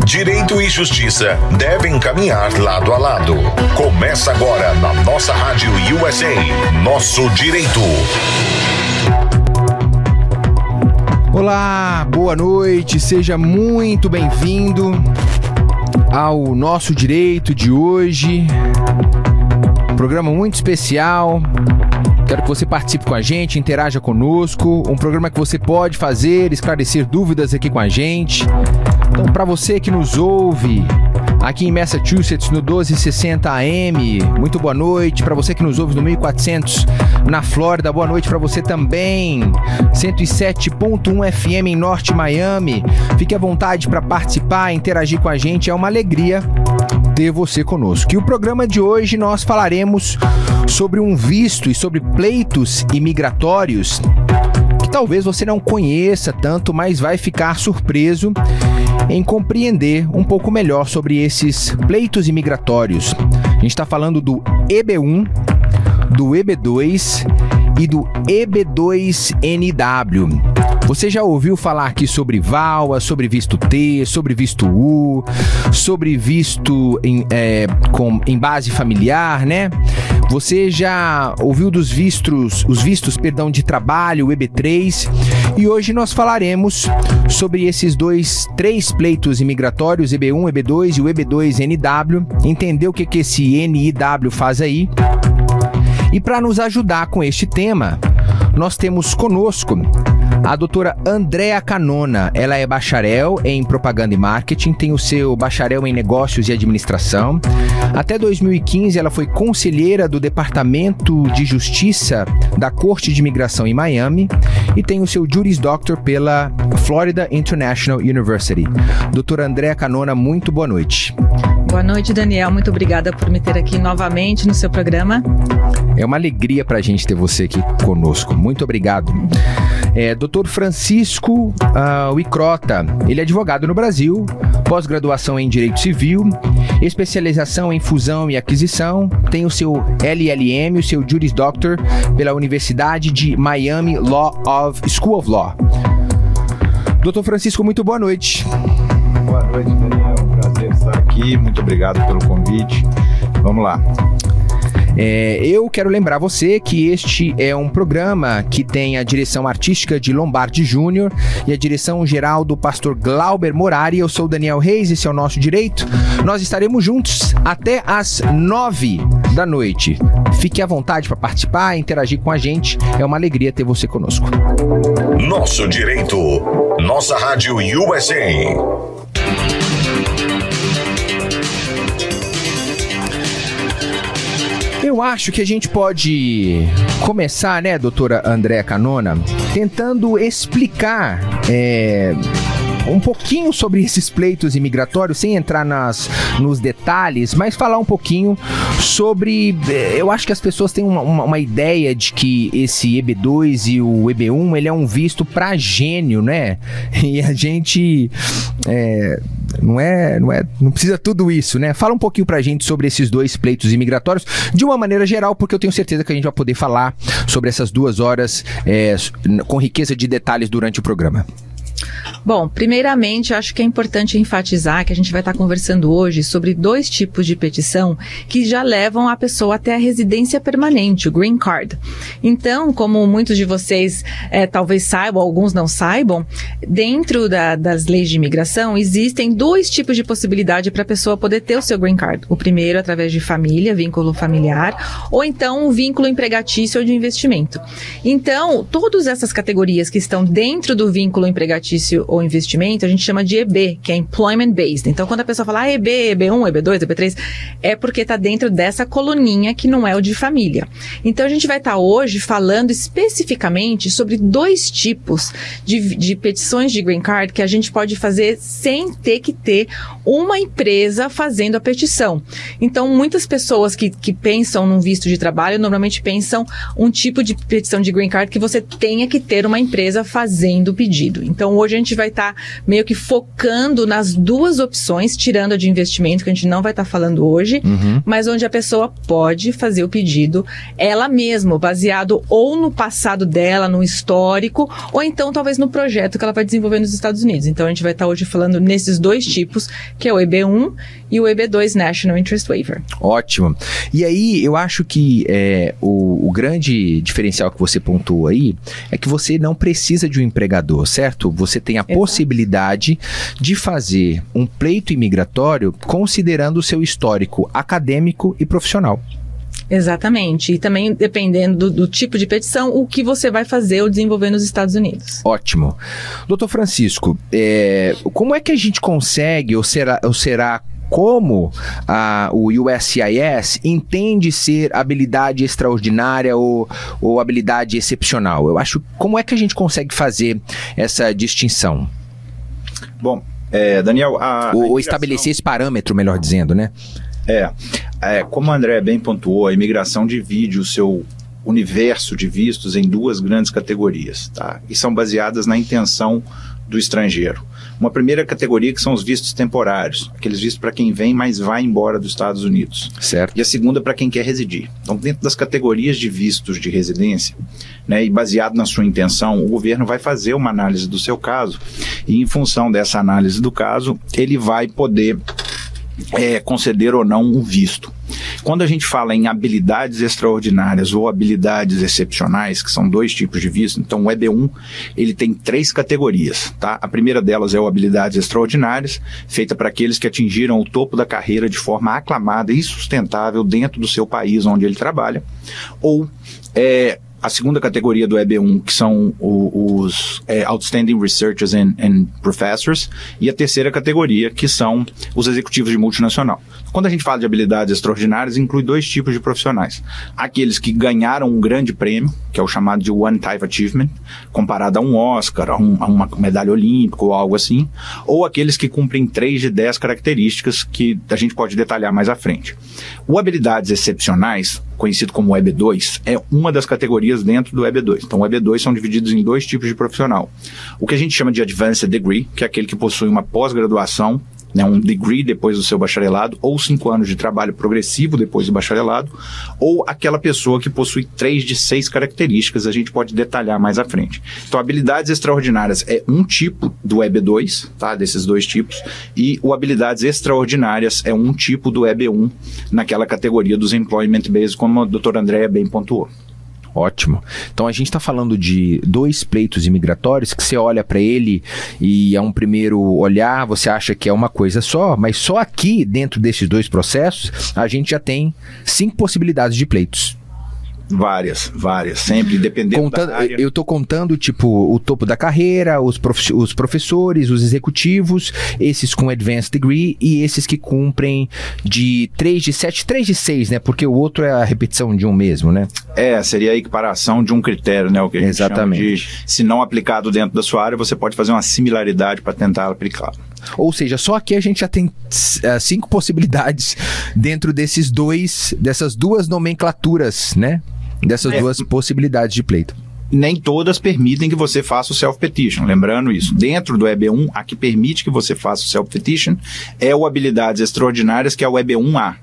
Direito e justiça devem caminhar lado a lado. Começa agora na nossa Rádio USA, Nosso Direito. Olá, boa noite, seja muito bem-vindo ao Nosso Direito de hoje. Programa muito especial. Quero que você participe com a gente, interaja conosco. Um programa que você pode fazer, esclarecer dúvidas aqui com a gente. Então, para você que nos ouve aqui em Massachusetts no 1260 AM, muito boa noite. Para você que nos ouve no 1400 na Flórida, boa noite para você também. 107.1 FM em Norte Miami. Fique à vontade para participar, interagir com a gente. É uma alegria ter você conosco. E o programa de hoje nós falaremos sobre um visto e sobre pleitos imigratórios que talvez você não conheça tanto, mas vai ficar surpreso em compreender um pouco melhor sobre esses pleitos imigratórios. A gente está falando do EB1, do EB2 e do EB2NW. Você já ouviu falar aqui sobre VAWA, sobre visto T, sobre visto U, sobre visto em base familiar, né? Você já ouviu dos vistos de trabalho, o EB3, e hoje nós falaremos sobre esses três pleitos imigratórios, EB1, EB2 e o EB2NW, entender o que esse NIW faz aí. E para nos ajudar com este tema, nós temos conosco a doutora Andrea Canona. Ela é bacharel em propaganda e marketing, tem o seu bacharel em negócios e administração. Até 2015 ela foi conselheira do Departamento de Justiça da Corte de Imigração em Miami e tem o seu Juris Doctor pela Florida International University. Doutora Andrea Canona, muito boa noite. Boa noite, Daniel. Muito obrigada por me ter aqui novamente no seu programa. É uma alegria para a gente ter você aqui conosco. Muito obrigado. Dr. Francisco Wicrota, ele é advogado no Brasil, pós-graduação em Direito Civil, especialização em fusão e aquisição, tem o seu LLM, o seu Juris Doctor pela Universidade de Miami School of Law. Dr. Francisco, muito boa noite. Boa noite, Daniel. É um prazer estar aqui. Muito obrigado pelo convite. Vamos lá. Eu quero lembrar você que este é um programa que tem a direção artística de Lombardi Júnior e a direção geral do pastor Glauber Morari. Eu sou o Daniel Reis, esse é o Nosso Direito. Nós estaremos juntos até às 9 da noite. Fique à vontade para participar, interagir com a gente. É uma alegria ter você conosco. Nosso Direito, nossa Rádio USA. Eu acho que a gente pode começar, né, doutora Andrea Canona, tentando explicar um pouquinho sobre esses pleitos imigratórios, sem entrar nos detalhes, mas falar um pouquinho sobre... Eu acho que as pessoas têm uma ideia de que esse EB2 e o EB1, ele é um visto pra gênio, né? E a gente... Não precisa tudo isso, né? Fala um pouquinho pra gente sobre esses dois pleitos imigratórios, de uma maneira geral, porque eu tenho certeza que a gente vai poder falar sobre essas 2 horas com riqueza de detalhes durante o programa. Bom, primeiramente, acho que é importante enfatizar que a gente vai estar conversando hoje sobre 2 tipos de petição que já levam a pessoa até a residência permanente, o Green Card. Então, como muitos de vocês talvez saibam, alguns não saibam, dentro das leis de imigração existem 2 tipos de possibilidade para a pessoa poder ter o seu Green Card. O primeiro, através de família, vínculo familiar, ou então um vínculo empregatício ou de investimento. Então, todas essas categorias que estão dentro do vínculo empregatício ou investimento, a gente chama de EB, que é Employment Based. Então, quando a pessoa fala EB, EB1, EB2, EB3, é porque está dentro dessa coluninha que não é o de família. Então, a gente vai estar hoje falando especificamente sobre 2 tipos de petições de Green Card que a gente pode fazer sem ter que ter uma empresa fazendo a petição. Então, muitas pessoas que pensam num visto de trabalho, normalmente pensam um tipo de petição de Green Card que você tenha que ter uma empresa fazendo o pedido. Então, hoje hoje a gente vai estar meio que focando nas duas opções, tirando a de investimento, que a gente não vai estar falando hoje, mas onde a pessoa pode fazer o pedido ela mesma, baseado ou no passado dela, no histórico, ou então talvez no projeto que ela vai desenvolver nos Estados Unidos. Então a gente vai estar hoje falando nesses dois tipos, que é o EB1 e o EB2 National Interest Waiver. Ótimo. E aí, eu acho que o grande diferencial que você pontuou aí é que você não precisa de um empregador, certo? Você tem a possibilidade de fazer um pleito imigratório considerando o seu histórico acadêmico e profissional. Exatamente. E também, dependendo do tipo de petição, o que você vai fazer ou desenvolver nos Estados Unidos. Ótimo. Doutor Francisco, como é que a gente consegue, ou será como o USCIS entende ser habilidade extraordinária ou habilidade excepcional? Eu acho, como é que a gente consegue fazer essa distinção? Bom, Daniel... Ou estabelecer esse parâmetro, melhor dizendo, né? Como o André bem pontuou, a imigração divide o seu universo de vistos em duas grandes categorias, tá? E são baseadas na intenção do estrangeiro. Uma primeira categoria que são os vistos temporários, aqueles vistos para quem vem, mas vai embora dos Estados Unidos. Certo. E a segunda para quem quer residir. Então, dentro das categorias de vistos de residência, né, e baseado na sua intenção, o governo vai fazer uma análise do seu caso e, em função dessa análise do caso, ele vai poder conceder ou não um visto. Quando a gente fala em habilidades extraordinárias ou habilidades excepcionais, que são dois tipos de visto, então o EB1 ele tem 3 categorias, tá? A primeira delas é o habilidades extraordinárias, feita para aqueles que atingiram o topo da carreira de forma aclamada e sustentável dentro do seu país onde ele trabalha, ou a segunda categoria do EB1, que são os Outstanding Researchers and Professors, e a terceira categoria, que são os executivos de multinacional. Quando a gente fala de habilidades extraordinárias, inclui 2 tipos de profissionais. Aqueles que ganharam um grande prêmio, que é o chamado de One-Time Achievement, comparado a um Oscar, a uma medalha olímpica ou algo assim, ou aqueles que cumprem 3 de 10 características que a gente pode detalhar mais à frente. O habilidades excepcionais, conhecido como EB2, é uma das categorias dentro do EB2. Então, o EB2 são divididos em 2 tipos de profissional. O que a gente chama de Advanced Degree, que é aquele que possui uma pós-graduação, né, um degree depois do seu bacharelado, ou 5 anos de trabalho progressivo depois do bacharelado, ou aquela pessoa que possui 3 de 6 características, a gente pode detalhar mais à frente. Então, habilidades extraordinárias é um tipo do EB2, tá, desses 2 tipos, e o habilidades extraordinárias é um tipo do EB1, naquela categoria dos Employment Based, como a doutora Andréa bem pontuou. Ótimo. Então a gente está falando de 2 pleitos imigratórios que você olha para ele e a um primeiro olhar você acha que é uma coisa só, mas só aqui dentro desses 2 processos a gente já tem 5 possibilidades de pleitos. Várias, sempre, dependendo da área. Eu tô contando, tipo, o topo da carreira, os professores, os executivos, esses com Advanced Degree e esses que cumprem de 3 de 7, 3 de 6, né? Porque o outro é a repetição de um mesmo, né? Seria a equiparação de um critério, né? O que a gente chama de, se não aplicado dentro da sua área, você pode fazer uma similaridade para tentar aplicar. Ou seja, só aqui a gente já tem 5 possibilidades dentro dessas 2 nomenclaturas, né? Dessas 2 possibilidades de pleito. Nem todas permitem que você faça o self-petition. Lembrando isso, dentro do EB1, a que permite que você faça o self-petition é o habilidades extraordinárias, que é o EB1A.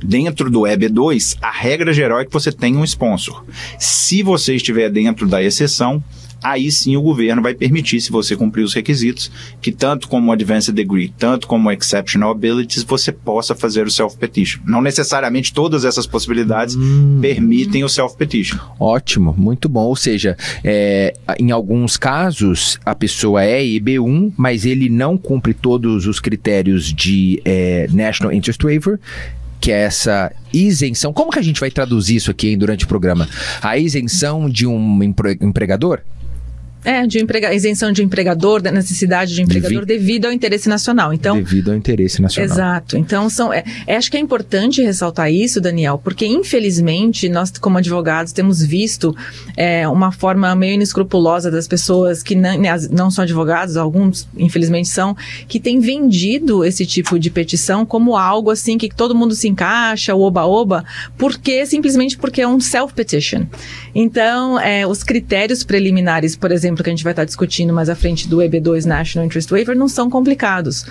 Dentro do EB2, a regra geral é que você tenha um sponsor. Se você estiver dentro da exceção, aí sim o governo vai permitir, se você cumprir os requisitos, que tanto como o Advanced Degree, tanto como o Exceptional Abilities, você possa fazer o Self-Petition. Não necessariamente todas essas possibilidades permitem o Self-Petition. Ótimo, muito bom. Ou seja, em alguns casos, a pessoa é EB1, mas ele não cumpre todos os critérios de National Interest Waiver, que é essa isenção. Como que a gente vai traduzir isso aqui durante o programa? A isenção de um empregador? Isenção de empregador, da necessidade de empregador devido ao interesse nacional. Então, devido ao interesse nacional. Exato. Então, acho que é importante ressaltar isso, Daniel, porque infelizmente nós, como advogados, temos visto uma forma meio inescrupulosa das pessoas que não são advogados, alguns infelizmente são, que têm vendido esse tipo de petição como algo assim que todo mundo se encaixa, o oba-oba, simplesmente porque é um self-petition. Então, os critérios preliminares, por exemplo, exemplo, que a gente vai estar discutindo mais à frente do EB2 National Interest Waiver, não são complicados.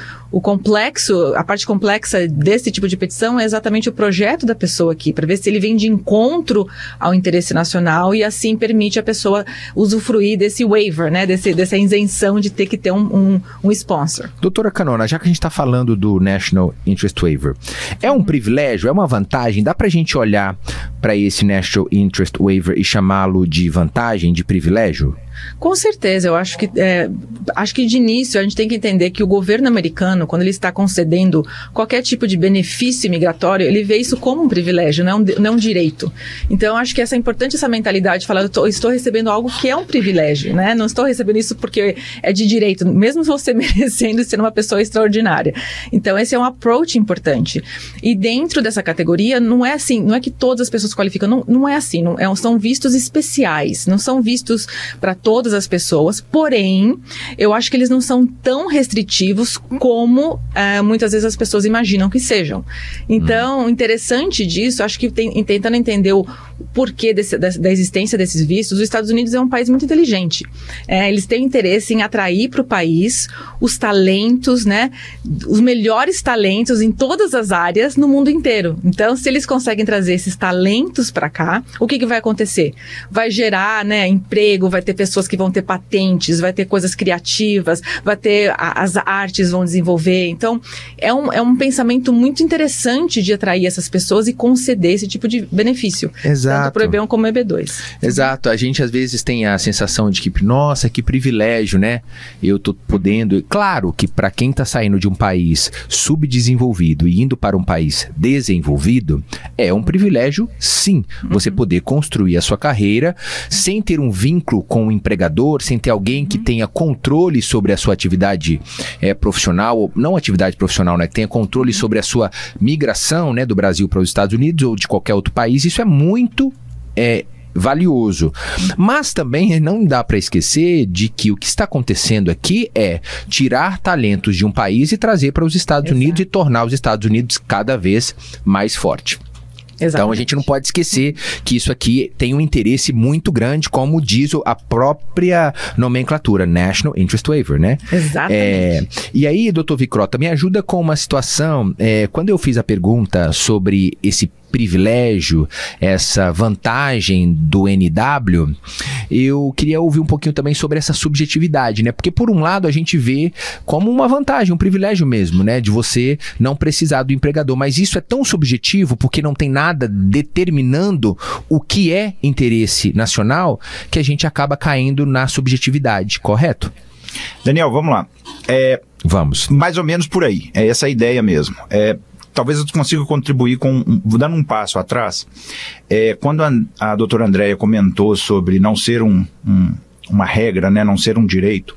A parte complexa desse tipo de petição é exatamente o projeto da pessoa aqui, para ver se ele vem de encontro ao interesse nacional e assim permite a pessoa usufruir desse waiver, né, dessa isenção de ter que ter um sponsor. Doutora Canona, já que a gente está falando do National Interest Waiver, é um privilégio, é uma vantagem? Dá para a gente olhar para esse National Interest Waiver e chamá-lo de vantagem, de privilégio? Com certeza, eu acho que de início a gente tem que entender que o governo americano, quando ele está concedendo qualquer tipo de benefício migratório, ele vê isso como um privilégio, não é um direito. Então, eu acho que é importante essa mentalidade de falar, eu estou recebendo algo que é um privilégio, né? Não estou recebendo isso porque é de direito, mesmo você merecendo ser uma pessoa extraordinária. Então, esse é um approach importante. E dentro dessa categoria, não é assim, não é que todas as pessoas qualificam, não é assim, são vistos especiais, não são vistos para todas as pessoas, porém, eu acho que eles não são tão restritivos como muitas vezes as pessoas imaginam que sejam. Então, interessante disso, acho que tentando entender o porquê da existência desses vistos, os Estados Unidos é um país muito inteligente. Eles têm interesse em atrair para o país os talentos, né, os melhores talentos em todas as áreas no mundo inteiro. Então, se eles conseguem trazer esses talentos para cá, o que vai acontecer? Vai gerar, né, emprego, vai ter pessoas que vão ter patentes, vai ter coisas criativas, vai ter as artes vão desenvolver. Então, é um pensamento muito interessante de atrair essas pessoas e conceder esse tipo de benefício. Exato. Tanto para o EB1 como o EB2. Exato. A gente às vezes tem a sensação de que, nossa, que privilégio, né? Eu tô podendo... Claro que para quem tá saindo de um país subdesenvolvido e indo para um país desenvolvido, é um privilégio, sim, você poder construir a sua carreira sem ter um vínculo com o empregador, sem ter alguém que tenha controle sobre a sua atividade profissional, ou não atividade profissional, né? Que tenha controle sobre a sua migração, né, do Brasil para os Estados Unidos ou de qualquer outro país. Isso é muito valioso. Mas também não dá para esquecer de que o que está acontecendo aqui é tirar talentos de um país e trazer para os Estados Unidos e tornar os Estados Unidos cada vez mais forte. Exatamente. Então a gente não pode esquecer que isso aqui tem um interesse muito grande, como diz a própria nomenclatura, National Interest Waiver, né? Exatamente. E aí, doutor Vicrota, me ajuda com uma situação, quando eu fiz a pergunta sobre esse privilégio, essa vantagem do NW, eu queria ouvir um pouquinho também sobre essa subjetividade, né? Porque por um lado a gente vê como uma vantagem, um privilégio mesmo, né? De você não precisar do empregador, mas isso é tão subjetivo porque não tem nada determinando o que é interesse nacional que a gente acaba caindo na subjetividade, correto? Daniel, vamos lá. Vamos. Mais ou menos por aí, é essa a ideia mesmo. Talvez eu consiga contribuir dando um passo atrás. Quando a doutora Andréia comentou sobre não ser uma regra, né, não ser um direito,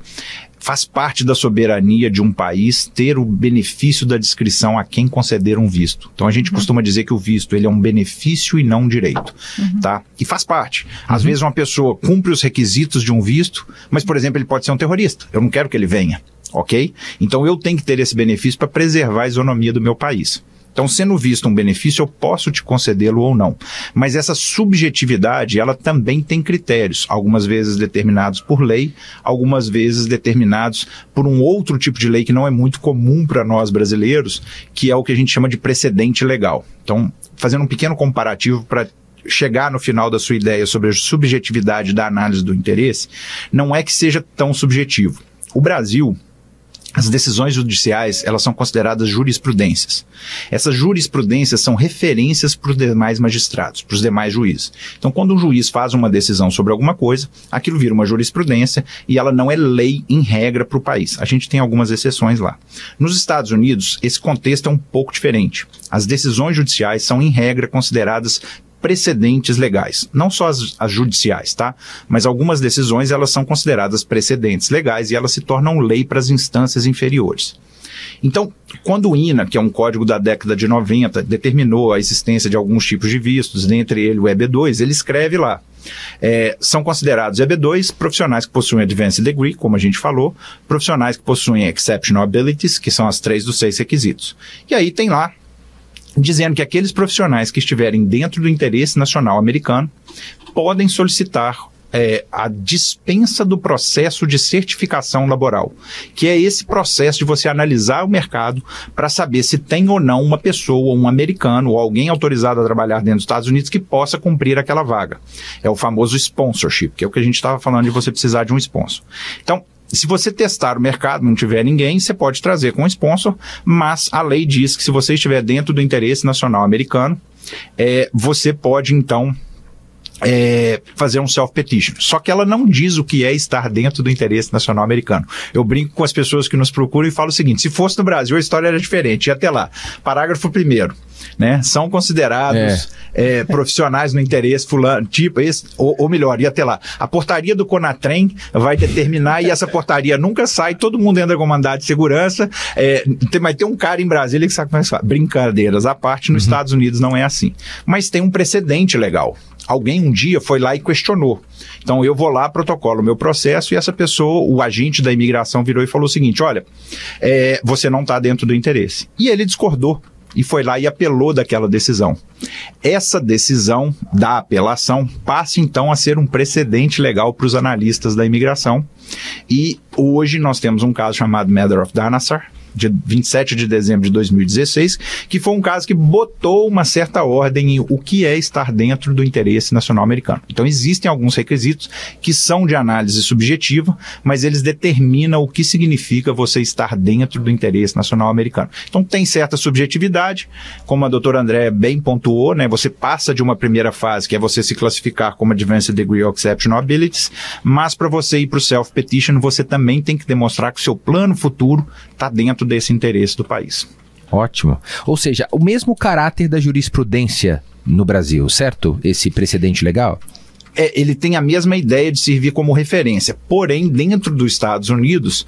faz parte da soberania de um país ter o benefício da discrição a quem conceder um visto. Então a gente costuma dizer que o visto ele é um benefício e não um direito, tá? E faz parte. Às vezes uma pessoa cumpre os requisitos de um visto, mas, por exemplo, ele pode ser um terrorista. Eu não quero que ele venha. Ok? Então eu tenho que ter esse benefício para preservar a isonomia do meu país. Então, sendo visto um benefício, eu posso te concedê-lo ou não. Mas essa subjetividade, ela também tem critérios, algumas vezes determinados por lei, algumas vezes determinados por um outro tipo de lei que não é muito comum para nós brasileiros, que é o que a gente chama de precedente legal. Então, fazendo um pequeno comparativo para chegar no final da sua ideia sobre a subjetividade da análise do interesse, não é que seja tão subjetivo. O Brasil... As decisões judiciais, elas são consideradas jurisprudências. Essas jurisprudências são referências para os demais magistrados, para os demais juízes. Então, quando um juiz faz uma decisão sobre alguma coisa, aquilo vira uma jurisprudência e ela não é lei em regra para o país. A gente tem algumas exceções lá. Nos Estados Unidos, esse contexto é um pouco diferente. As decisões judiciais são, em regra, consideradas precedentes legais, não só as judiciais, tá? Mas algumas decisões elas são consideradas precedentes legais e elas se tornam lei para as instâncias inferiores. Então, quando o INA, que é um código da década de 90, determinou a existência de alguns tipos de vistos, dentre eles o EB2, ele escreve lá, são considerados EB2 profissionais que possuem Advanced Degree, como a gente falou, profissionais que possuem Exceptional Abilities, que são as 3 dos 6 requisitos. E aí tem lá, dizendo que aqueles profissionais que estiverem dentro do interesse nacional americano podem solicitar a dispensa do processo de certificação laboral, que é esse processo de você analisar o mercado para saber se tem ou não uma pessoa, um americano ou alguém autorizado a trabalhar dentro dos Estados Unidos que possa cumprir aquela vaga. É o famoso sponsorship, que é o que a gente estava falando de você precisar de um sponsor. Então, se você testar o mercado, não tiver ninguém, você pode trazer com um sponsor, mas a lei diz que se você estiver dentro do interesse nacional americano, você pode, então, fazer um self-petition. Só que ela não diz o que é estar dentro do interesse nacional americano. Eu brinco com as pessoas que nos procuram e falo o seguinte: se fosse no Brasil, a história era diferente. E até lá, parágrafo 1º, né? São considerados profissionais no interesse fulano, tipo esse, ou melhor, e até lá. A portaria do CONATREM vai determinar, e essa portaria nunca sai, todo mundo entra com mandado de segurança, vai ter um cara em Brasília que sabe como é que faz. Brincadeiras à parte, nos Estados Unidos não é assim. Mas tem um precedente legal. Alguém um dia foi lá e questionou. Então eu vou lá, protocolo o meu processo, e essa pessoa, o agente da imigração, virou e falou o seguinte: olha, você não está dentro do interesse. E ele discordou e foi lá e apelou daquela decisão. Essa decisão da apelação passa então a ser um precedente legal para os analistas da imigração. E hoje nós temos um caso chamado Matter of Danassar, de 27 de dezembro de 2016, que foi um caso que botou uma certa ordem em o que é estar dentro do interesse nacional americano. Então existem alguns requisitos que são de análise subjetiva, mas eles determinam o que significa você estar dentro do interesse nacional americano. Então tem certa subjetividade, como a doutora André bem pontuou, né? Você passa de uma primeira fase, que é você se classificar como Advanced Degree of Exceptional Abilities, mas para você ir para o self-petition, você também tem que demonstrar que o seu plano futuro está dentro desse interesse do país. Ótimo. Ou seja, o mesmo caráter da jurisprudência no Brasil, certo? Esse precedente legal? Ele tem a mesma ideia de servir como referência, porém, dentro dos Estados Unidos,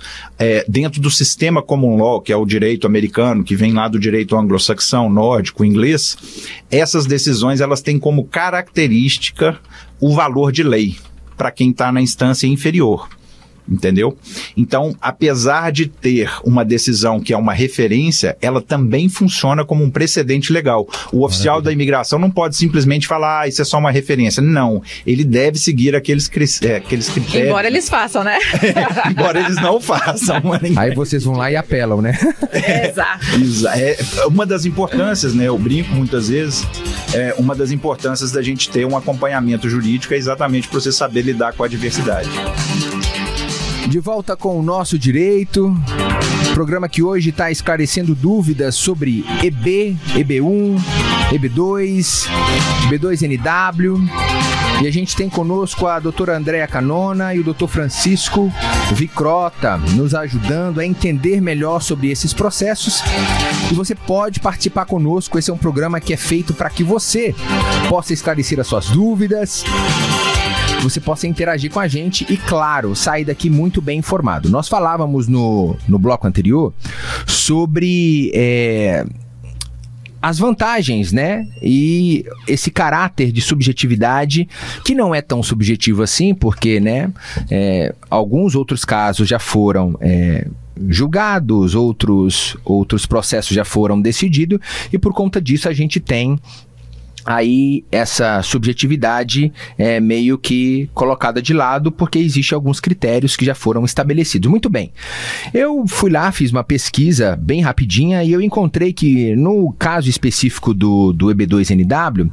dentro do sistema common law, que é o direito americano, que vem lá do direito anglo-saxão, nórdico, inglês, essas decisões elas têm como característica o valor de lei para quem está na instância inferior. Entendeu? Então, apesar de ter uma decisão que é uma referência, ela também funciona como um precedente legal. O oficial da imigração não pode simplesmente falar, isso é só uma referência. Não, ele deve seguir aqueles critérios. Embora eles façam, né? Embora eles não façam. Aí vocês vão lá e apelam, né? Exato. Uma das importâncias, né? Eu brinco muitas vezes, uma das importâncias da gente ter um acompanhamento jurídico é exatamente para você saber lidar com a adversidade. De volta com o Nosso Direito, programa que hoje está esclarecendo dúvidas sobre EB, EB1, EB2, EB2NW. E a gente tem conosco a doutora Andréa Canona e o doutor Francisco Vicrota, nos ajudando a entender melhor sobre esses processos. E você pode participar conosco, esse é um programa que é feito para que você possa esclarecer as suas dúvidas, você possa interagir com a gente e, claro, sair daqui muito bem informado. Nós falávamos no bloco anterior sobre as vantagens, né? E esse caráter de subjetividade, que não é tão subjetivo assim, porque, né, alguns outros casos já foram julgados, outros processos já foram decididos, e por conta disso a gente tem aí essa subjetividade meio que colocada de lado, porque existem alguns critérios que já foram estabelecidos. Muito bem, eu fui lá, fiz uma pesquisa bem rapidinha e eu encontrei que no caso específico do EB2NW,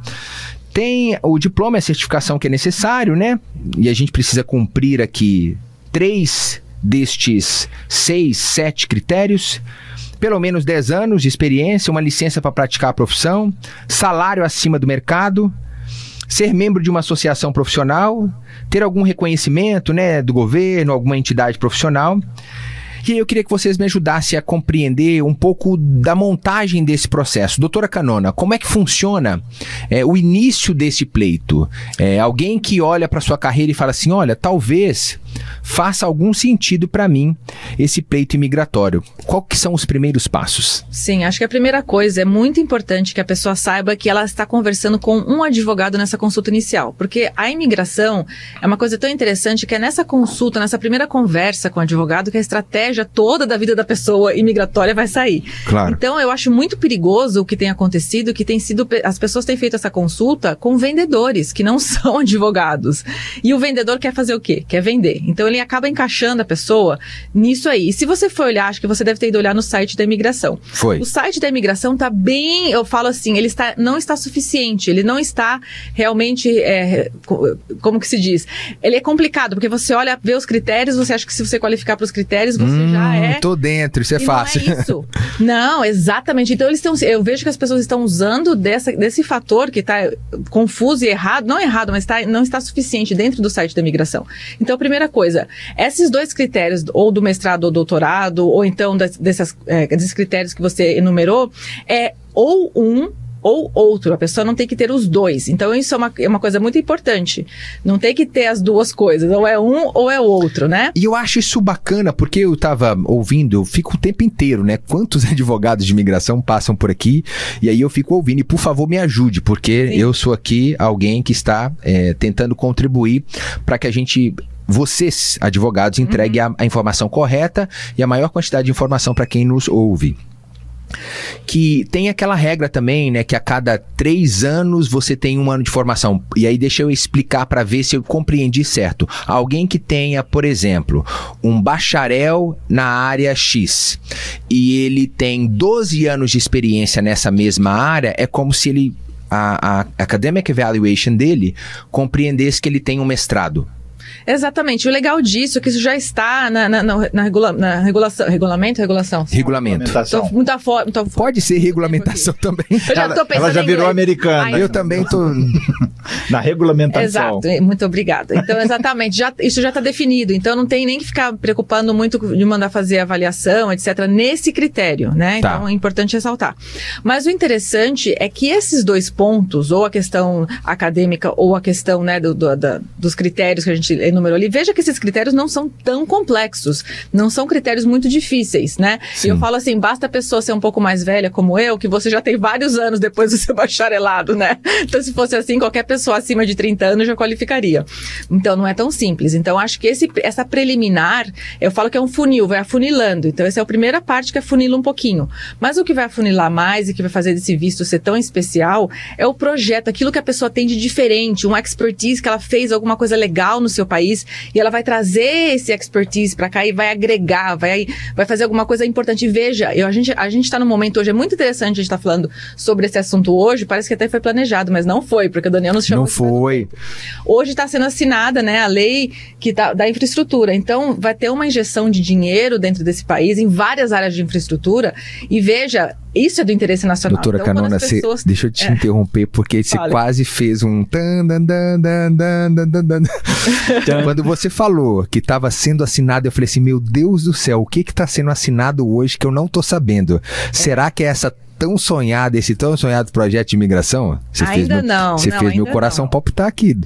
tem o diploma e a certificação que é necessário, né? E a gente precisa cumprir aqui 3 destes 6, 7 critérios. Pelo menos 10 anos de experiência, uma licença para praticar a profissão, salário acima do mercado, ser membro de uma associação profissional, ter algum reconhecimento, né, do governo, alguma entidade profissional. E aí eu queria que vocês me ajudassem a compreender um pouco da montagem desse processo. Doutora Canona, como é que funciona o início desse pleito? Alguém que olha para sua carreira e fala assim, olha, talvez faça algum sentido para mim esse pleito imigratório. Qual que são os primeiros passos? Sim, acho que a primeira coisa é muito importante que a pessoa saiba que ela está conversando com um advogado nessa consulta inicial, porque a imigração é uma coisa tão interessante que é nessa consulta, nessa primeira conversa com o advogado, que a estratégia toda da vida da pessoa imigratória vai sair. Claro. Então, eu acho muito perigoso o que tem acontecido, que tem sido, as pessoas têm feito essa consulta com vendedores, que não são advogados. E o vendedor quer fazer o quê? Quer vender. Então, ele acaba encaixando a pessoa nisso aí. E se você for olhar, acho que você deve ter ido olhar no site da imigração. Foi. O site da imigração está bem, eu falo assim, ele não está suficiente, ele não está realmente, como que se diz? Ele é complicado, porque você olha, vê os critérios, você acha que se você qualificar para os critérios, você já é... Tô dentro, isso é fácil. Não é isso. Não, exatamente. Então, eu vejo que as pessoas estão usando desse fator que está confuso e errado, não errado, mas não está suficiente dentro do site da imigração. Então, a primeira coisa, esses dois critérios, ou do mestrado ou doutorado, ou então desses critérios que você enumerou, é ou um ou outro. A pessoa não tem que ter os dois. Então, isso é uma coisa muito importante. Não tem que ter as duas coisas. Ou é um ou é o outro, né? E eu acho isso bacana, porque eu tava ouvindo, eu fico o tempo inteiro, né? Quantos advogados de imigração passam por aqui, e aí eu fico ouvindo. E, por favor, me ajude, porque eu sou aqui alguém que está tentando contribuir para que a gente... Vocês, advogados, entreguem a informação correta e a maior quantidade de informação para quem nos ouve. Que tem aquela regra também, né, que a cada 3 anos você tem 1 ano de formação. E aí deixa eu explicar para ver se eu compreendi certo. Alguém que tenha, por exemplo, um bacharel na área X e ele tem 12 anos de experiência nessa mesma área, é como se ele, a academic evaluation dele compreendesse que ele tem um mestrado. Exatamente. O legal disso é que isso já está na regulação. Regulação? Regulamento. Pode ser regulamentação também. Ela já virou americana. Eu também estou... Na regulamentação. Exato. Muito obrigada. Então, exatamente. Isso já está definido. Então, não tem nem que ficar preocupando muito de mandar fazer avaliação, etc. Nesse critério, né? Tá. Então, é importante ressaltar. Mas o interessante é que esses 2 pontos, ou a questão acadêmica, ou a questão, né, dos critérios que a gente enumerou ali, veja que esses critérios não são tão complexos, não são critérios muito difíceis, né? Sim. E eu falo assim, basta a pessoa ser um pouco mais velha como eu, que você já tem vários anos depois do seu bacharelado, né? Então, se fosse assim, qualquer pessoa acima de 30 anos já qualificaria. Então, não é tão simples. Então, acho que essa preliminar, eu falo que é um funil, vai afunilando. Então, essa é a primeira parte que afunila um pouquinho. Mas o que vai afunilar mais e que vai fazer desse visto ser tão especial é o projeto, aquilo que a pessoa tem de diferente, uma expertise que ela fez alguma coisa legal no seu país e ela vai trazer esse expertise para cá e vai agregar, vai fazer alguma coisa importante. E veja, a gente está num momento hoje, é muito interessante a gente estar falando sobre esse assunto hoje, parece que até foi planejado, mas não foi, porque o Daniel nos chamou. Não foi. Hoje está sendo assinada, né, a lei da infraestrutura. Então, vai ter uma injeção de dinheiro dentro desse país, em várias áreas de infraestrutura, e veja, isso é do interesse nacional. Doutora então, Canona, deixa eu te interromper, porque você quase fez um... Quando você falou que estava sendo assinado, eu falei assim, meu Deus do céu, o que está sendo assinado hoje que eu não estou sabendo? Será que é esse tão sonhado projeto de imigração? Você fez meu coração palpitar aqui.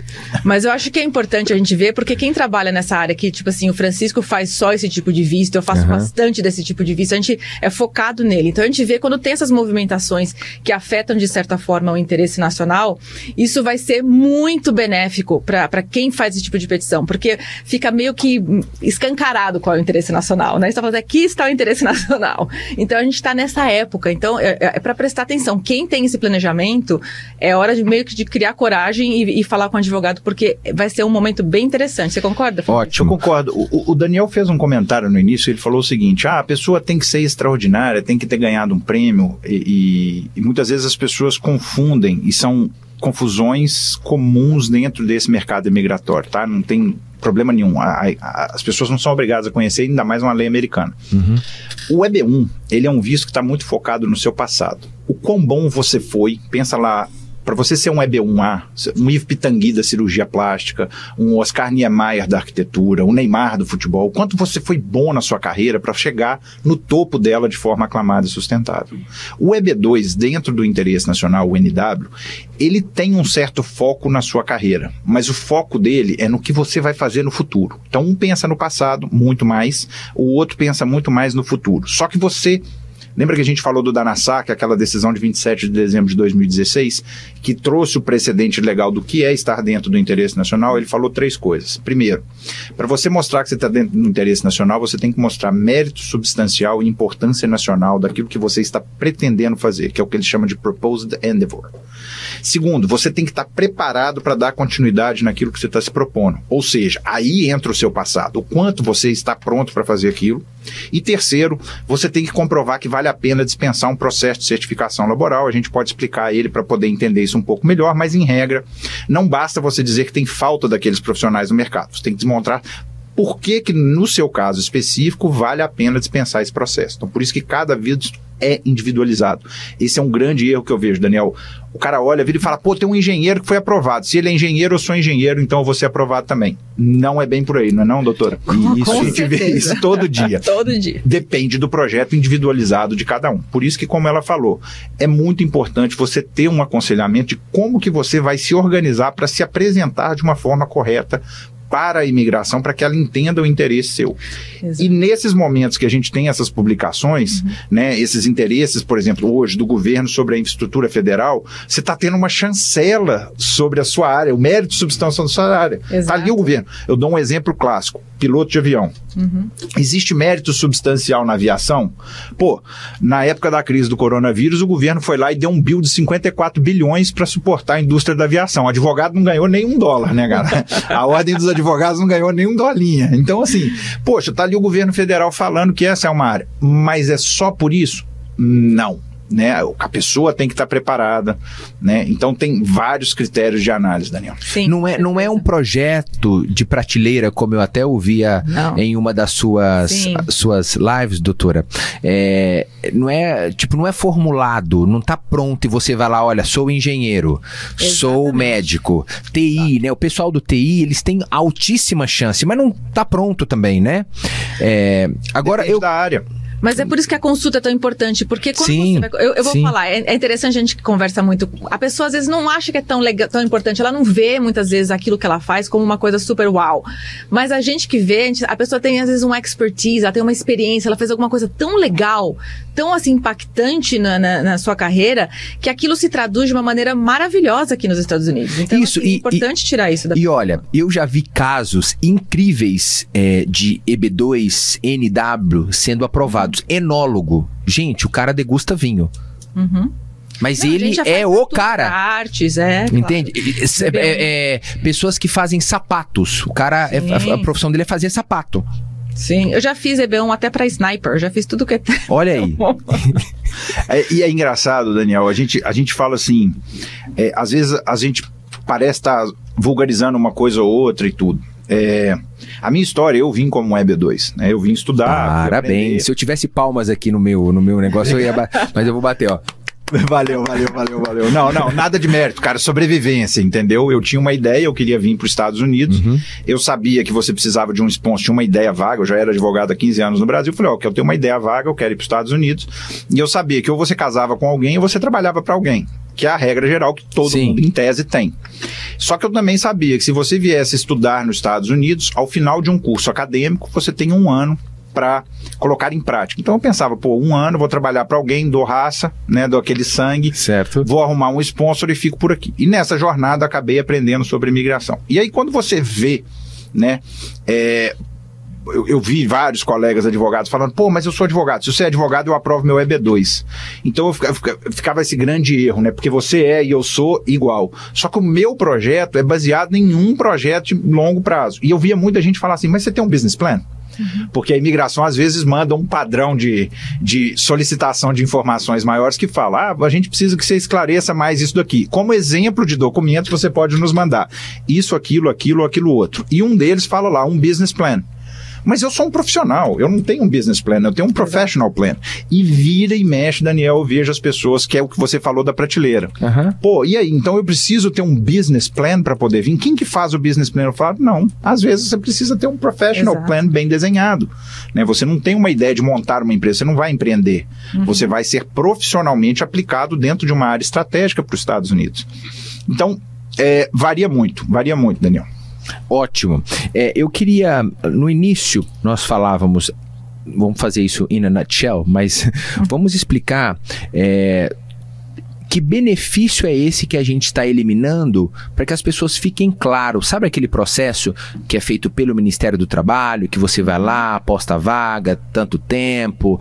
Mas eu acho que é importante a gente ver, porque quem trabalha nessa área aqui, tipo assim, o Francisco faz só esse tipo de visto, eu faço bastante desse tipo de visto, a gente é focado nele. Então a gente vê quando tem essas movimentações que afetam de certa forma o interesse nacional, isso vai ser muito benéfico para quem faz esse tipo de petição, porque fica meio que escancarado qual é o interesse nacional, né? Você está falando, aqui está o interesse nacional. Então a gente está nessa época, então é para prestar atenção. Quem tem esse planejamento, é hora de meio que de criar coragem e falar com o advogado, porque vai ser um momento bem interessante. Você concorda, Felipe? Ótimo. Eu concordo. O Daniel fez um comentário no início, ele falou o seguinte, a pessoa tem que ser extraordinária, tem que ter ganhado um prêmio, e muitas vezes as pessoas confundem, e são confusões comuns dentro desse mercado imigratório, tá? Não tem problema nenhum. As pessoas não são obrigadas a conhecer, ainda mais uma lei americana. O EB1, ele é um visto que está muito focado no seu passado. O quão bom você foi, pensa lá Para você ser um EB1A, um Yves Pitangui da cirurgia plástica, um Oscar Niemeyer da arquitetura, um Neymar do futebol, o quanto você foi bom na sua carreira para chegar no topo dela de forma aclamada e sustentável. O EB2, dentro do Interesse Nacional, o NW, ele tem um certo foco na sua carreira, mas o foco dele é no que você vai fazer no futuro. Então, um pensa no passado muito mais, o outro pensa muito mais no futuro. Só que você... Lembra que a gente falou do Danassak, aquela decisão de 27 de dezembro de 2016, que trouxe o precedente legal do que é estar dentro do interesse nacional? Ele falou 3 coisas. Primeiro, para você mostrar que você está dentro do interesse nacional, você tem que mostrar mérito substancial e importância nacional daquilo que você está pretendendo fazer, que é o que ele chama de Proposed Endeavor. Segundo, você tem que estar preparado para dar continuidade naquilo que você está se propondo. Ou seja, aí entra o seu passado, o quanto você está pronto para fazer aquilo. E terceiro, você tem que comprovar que vale a pena dispensar um processo de certificação laboral. A gente pode explicar ele para poder entender isso um pouco melhor, mas em regra, não basta você dizer que tem falta daqueles profissionais no mercado. Você tem que demonstrar por que no seu caso específico vale a pena dispensar esse processo. Então, por isso que cada visto é individualizado. Esse é um grande erro que eu vejo, Daniel. O cara olha, vira e fala, pô, tem um engenheiro que foi aprovado. Se ele é engenheiro, eu sou engenheiro, então eu vou ser aprovado também. Não é bem por aí, não é não, doutora? Isso, a gente vê isso todo dia. Todo dia. Depende do projeto individualizado de cada um. Por isso que, como ela falou, é muito importante você ter um aconselhamento de como que você vai se organizar para se apresentar de uma forma correta para a imigração, para que ela entenda o interesse seu. Exato. E nesses momentos que a gente tem essas publicações, né, esses interesses, por exemplo, hoje do governo sobre a infraestrutura federal, você está tendo uma chancela sobre a sua área, o mérito substancial da sua área. Está ali o governo. Eu dou um exemplo clássico, piloto de avião. Existe mérito substancial na aviação? Pô, na época da crise do coronavírus, o governo foi lá e deu um bill de 54 bilhões para suportar a indústria da aviação. O advogado não ganhou nem $1, né, cara? A ordem dos advogados não ganhou nem $1. Então, assim, poxa, tá ali o governo federal falando que essa é uma área. Mas é só por isso? Não. Né? A pessoa tem que estar preparada, né? Então tem vários critérios de análise, Daniel. Sim, não é um projeto de prateleira, como eu até ouvia em uma das suas lives, doutora. Não é formulado, não está pronto e você vai lá, olha, sou engenheiro, sou médico, TI, né? O pessoal do TI, eles têm altíssima chance, mas não está pronto também, né? Agora depende da área. Mas é por isso que a consulta é tão importante, porque quando você vai... Eu vou falar, é interessante, a gente que conversa muito, a pessoa às vezes não acha que é tão legal, tão importante, ela não vê muitas vezes aquilo que ela faz como uma coisa super uau, mas a gente que vê, a pessoa tem às vezes uma expertise, ela tem uma experiência, ela fez alguma coisa tão legal, tão assim impactante na sua carreira, que aquilo se traduz de uma maneira maravilhosa aqui nos Estados Unidos. Então isso, é importante tirar isso da pessoa. E olha, eu já vi casos incríveis de EB2, NW sendo aprovados. Enólogo. Gente, o cara degusta vinho. Mas ele é o cara. Artes, entende? Claro. Pessoas que fazem sapatos. O cara, a profissão dele é fazer sapato. Sim, eu já fiz EB1 até pra sniper, já fiz tudo que é... Olha aí. E é engraçado, Daniel, a gente fala assim, às vezes a gente parece estar vulgarizando uma coisa ou outra e tudo. A minha história, eu vim como um EB2, né? Eu vim estudar. Parabéns. Se eu tivesse palmas aqui no meu negócio, eu ia mas eu vou bater, ó. Valeu. Não, nada de mérito, cara, sobrevivência, entendeu? Eu tinha uma ideia, eu queria vir para os Estados Unidos, eu sabia que você precisava de um sponsor, tinha uma ideia vaga, eu já era advogado há 15 anos no Brasil, eu falei, eu tenho uma ideia vaga, eu quero ir para os Estados Unidos, e eu sabia que ou você casava com alguém ou você trabalhava para alguém, que é a regra geral que todo mundo, em tese, tem. Só que eu também sabia que se você viesse estudar nos Estados Unidos, ao final de um curso acadêmico, você tem 1 ano para colocar em prática. Então eu pensava, 1 ano, vou trabalhar para alguém, dou raça, né, dou aquele sangue, certo. Vou arrumar um sponsor e fico por aqui. E nessa jornada acabei aprendendo sobre imigração. E aí quando você vê, né, eu vi vários colegas advogados falando, mas eu sou advogado, se você é advogado eu aprovo meu EB2. Então ficava esse grande erro, né, porque você é e eu sou igual. Só que o meu projeto é baseado em um projeto de longo prazo. E eu via muita gente falar assim, mas você tem um business plan? Porque a imigração às vezes manda um padrão de solicitação de informações maiores que fala, a gente precisa que você esclareça mais isso daqui. Como exemplo de documento você pode nos mandar isso, aquilo outro. E um deles fala lá, um business plan. Mas eu sou um profissional, eu não tenho um business plan, eu tenho um professional plan. E vira e mexe, Daniel, eu vejo as pessoas, que é o que você falou da prateleira. Pô, e aí? Então eu preciso ter um business plan para poder vir. Quem que faz o business plan? Eu falo, não. Às vezes você precisa ter um professional plan bem desenhado. Né? Você não tem uma ideia de montar uma empresa, você não vai empreender. Você vai ser profissionalmente aplicado dentro de uma área estratégica para os Estados Unidos. Então, varia muito, Daniel. Ótimo. Eu queria, no início, nós falávamos, vamos fazer isso in a nutshell, mas vamos explicar que benefício é esse que a gente está eliminando para que as pessoas fiquem claro. Sabe aquele processo que é feito pelo Ministério do Trabalho, que você vai lá, posta a vaga, tanto tempo,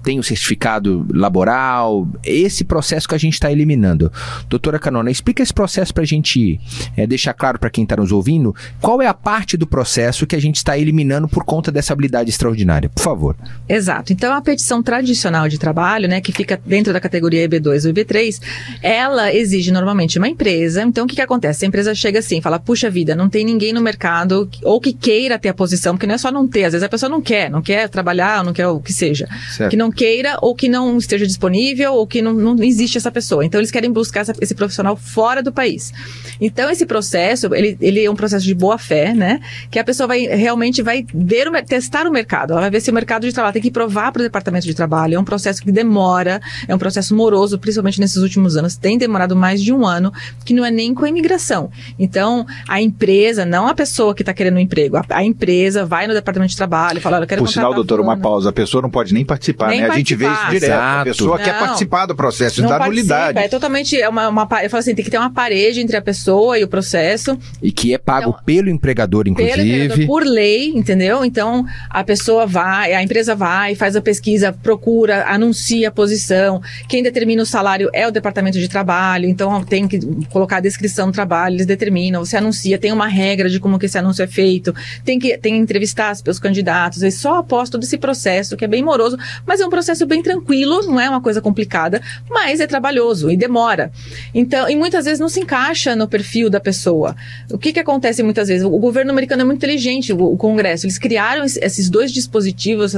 tem o certificado laboral, esse processo que a gente está eliminando. Doutora Canona, explica esse processo para a gente deixar claro para quem está nos ouvindo, qual é a parte do processo que a gente está eliminando por conta dessa habilidade extraordinária, por favor. Exato. Então, a petição tradicional de trabalho, né, que fica dentro da categoria EB2 ou EB3, ela exige normalmente uma empresa. Então, o que acontece? A empresa chega assim, fala, puxa vida, não tem ninguém no mercado ou que queira ter a posição, porque não é só não ter, às vezes a pessoa não quer trabalhar, não quer o que seja. Certo. Que não queira ou que não esteja disponível ou que não existe essa pessoa. Então, eles querem buscar esse profissional fora do país. Então, esse processo, ele é um processo de boa fé, né? Que a pessoa realmente vai ver testar o mercado. Ela vai ver se o mercado de trabalho tem que provar para o departamento de trabalho. É um processo que demora, é um processo moroso, principalmente nesses últimos anos, tem demorado mais de um ano, que não é nem com a imigração. Então, a empresa, não a pessoa que está querendo um emprego, a empresa vai no departamento de trabalho e fala, olha, eu quero contratar. Por sinal, doutor, uma pausa, a pessoa não pode nem participar, né? A gente vê isso direto. Exato. A pessoa quer participar do processo, dá nulidade. É totalmente, eu falo assim, tem que ter uma parede entre a pessoa e o processo. E que é pago pelo empregador, inclusive. Pelo empregador, por lei, entendeu? Então, a pessoa vai, a empresa vai, faz a pesquisa, procura, anuncia a posição, quem determina o salário é o departamento de trabalho, então tem que colocar a descrição do trabalho, eles determinam, você anuncia, tem uma regra de como que esse anúncio é feito, tem que entrevistar os candidatos, e só após todo esse processo, que é bem moroso, mas é um processo bem tranquilo, não é uma coisa complicada, mas é trabalhoso e demora. Então, e muitas vezes não se encaixa no perfil da pessoa. O que acontece muitas vezes? O governo americano é muito inteligente, o Congresso, eles criaram esses dois dispositivos,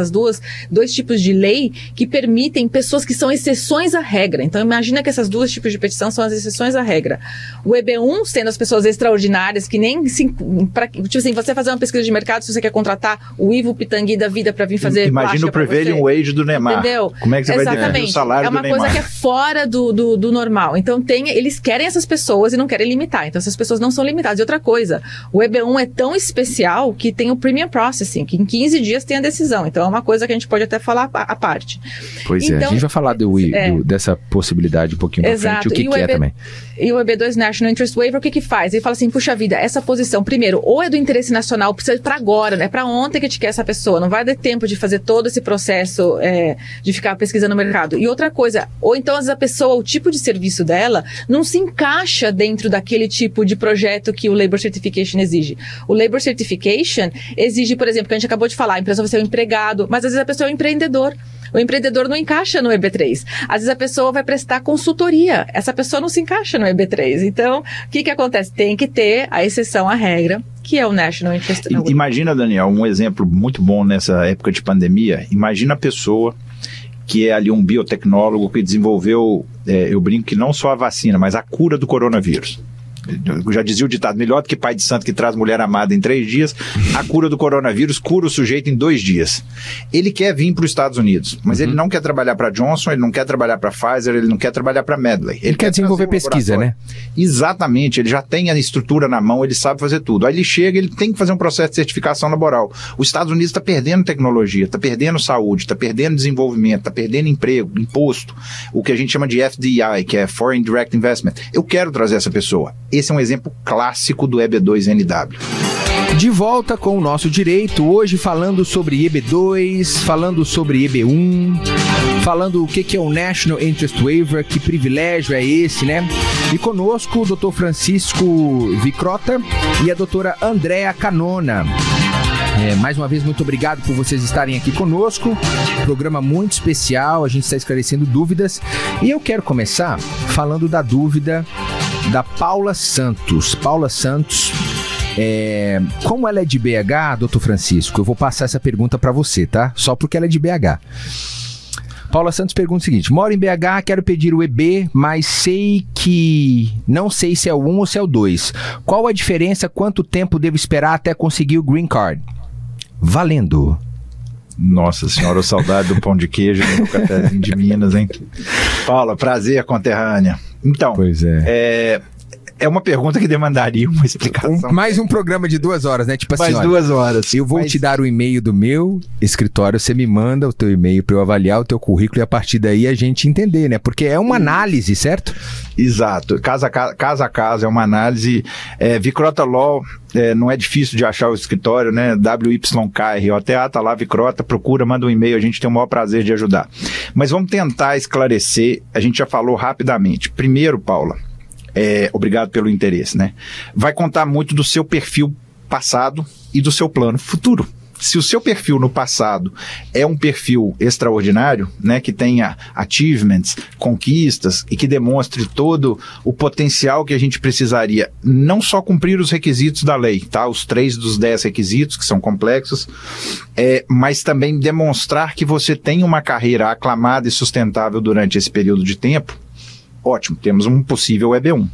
dois tipos de lei que permitem pessoas que são exceções à regra. Então, imagina que essas duas tipos de petição são as exceções à regra. O EB1 sendo as pessoas extraordinárias que nem... tipo assim, você fazer uma pesquisa de mercado, se você quer contratar o Ivo Pitangui da vida para vir fazer... Imagina o prevailing wage do Neymar. Entendeu? Como é que você vai definir o salário do Neymar? É uma coisa que é fora do normal. Então, eles querem essas pessoas e não querem limitar. Então, essas pessoas não são limitadas. E outra coisa, o EB1 é tão especial que tem o premium processing, que em 15 dias tem a decisão. Então, é uma coisa que a gente pode até falar à parte. Pois então, a gente vai falar dessa possibilidade um pouquinho pra frente, o que é também. E o EB2 National Interest Waiver, o que faz? Ele fala assim, puxa vida, essa posição, primeiro, ou é do interesse nacional, precisa ir pra agora, né? Pra ontem que te quer essa pessoa, não vai ter tempo de fazer todo esse processo de ficar pesquisando no mercado. E outra coisa, ou então às vezes a pessoa, o tipo de serviço dela, não se encaixa dentro daquele tipo de projeto que o Labor Certification exige. O Labor Certification exige, por exemplo, que a gente acabou de falar, a empresa vai ser um empregado, mas às vezes a pessoa é um empreendedor. O empreendedor não encaixa no EB3. Às vezes a pessoa vai prestar consultoria. Essa pessoa não se encaixa no EB3. Então, o que acontece? Tem que ter a exceção à regra, que é o National Interest Waiver. Imagina, Daniel, um exemplo muito bom nessa época de pandemia. Imagina a pessoa que é ali um biotecnólogo que desenvolveu, eu brinco que não só a vacina, mas a cura do coronavírus. Eu já dizia o ditado, melhor do que pai de santo que traz mulher amada em 3 dias, a cura do coronavírus cura o sujeito em 2 dias. Ele quer vir para os Estados Unidos, mas ele não quer trabalhar para Johnson, ele não quer trabalhar para Pfizer, ele não quer trabalhar para Medley. Ele quer desenvolver pesquisa, né? Exatamente, ele já tem a estrutura na mão, ele sabe fazer tudo. Aí ele chega, ele tem que fazer um processo de certificação laboral. Os Estados Unidos está perdendo tecnologia, está perdendo saúde, está perdendo desenvolvimento, está perdendo emprego, imposto, o que a gente chama de FDI, que é Foreign Direct Investment. Eu quero trazer essa pessoa. Esse é um exemplo clássico do EB2NW. De volta com o nosso direito, hoje falando sobre EB2, falando sobre EB1, falando o que é o National Interest Waiver, que privilégio é esse, né? E conosco o Dr. Francisco Vicrota e a doutora Andréa Canona. Mais uma vez, muito obrigado por vocês estarem aqui conosco. Programa muito especial, a gente está esclarecendo dúvidas. E eu quero começar falando da dúvida da Paula Santos. Paula Santos Como ela é de BH, doutor Francisco, eu vou passar essa pergunta para você, tá? Só porque ela é de BH. Paula Santos pergunta o seguinte: moro em BH, quero pedir o EB, mas não sei se é o 1 ou se é o 2. Qual a diferença? Quanto tempo devo esperar até conseguir o Green Card? Valendo. Nossa senhora, saudade do pão de queijo e do cafezinho de Minas, hein? Paula, prazer, conterrânea. Então, pois é uma pergunta que demandaria uma explicação. Mais um programa de 2 horas, né? Tipo assim, mais 2 horas. Eu vou te dar o e-mail do meu escritório, você me manda o teu e-mail para eu avaliar o teu currículo e a partir daí a gente entender, né? Porque é uma análise, certo? Exato. Caso a caso, é uma análise. Vicrota Law, não é difícil de achar o escritório, né? WYKROTA, tá lá, Vicrota, procura, manda um e-mail, a gente tem o maior prazer de ajudar. Mas vamos tentar esclarecer, a gente já falou rapidamente. Primeiro, Paula, obrigado pelo interesse, né? Vai contar muito do seu perfil passado e do seu plano futuro. Se o seu perfil no passado é um perfil extraordinário, né, que tenha achievements, conquistas e que demonstre todo o potencial que a gente precisaria, não só cumprir os requisitos da lei, tá? Os 3 dos 10 requisitos, que são complexos, mas também demonstrar que você tem uma carreira aclamada e sustentável durante esse período de tempo. Ótimo, temos um possível EB1.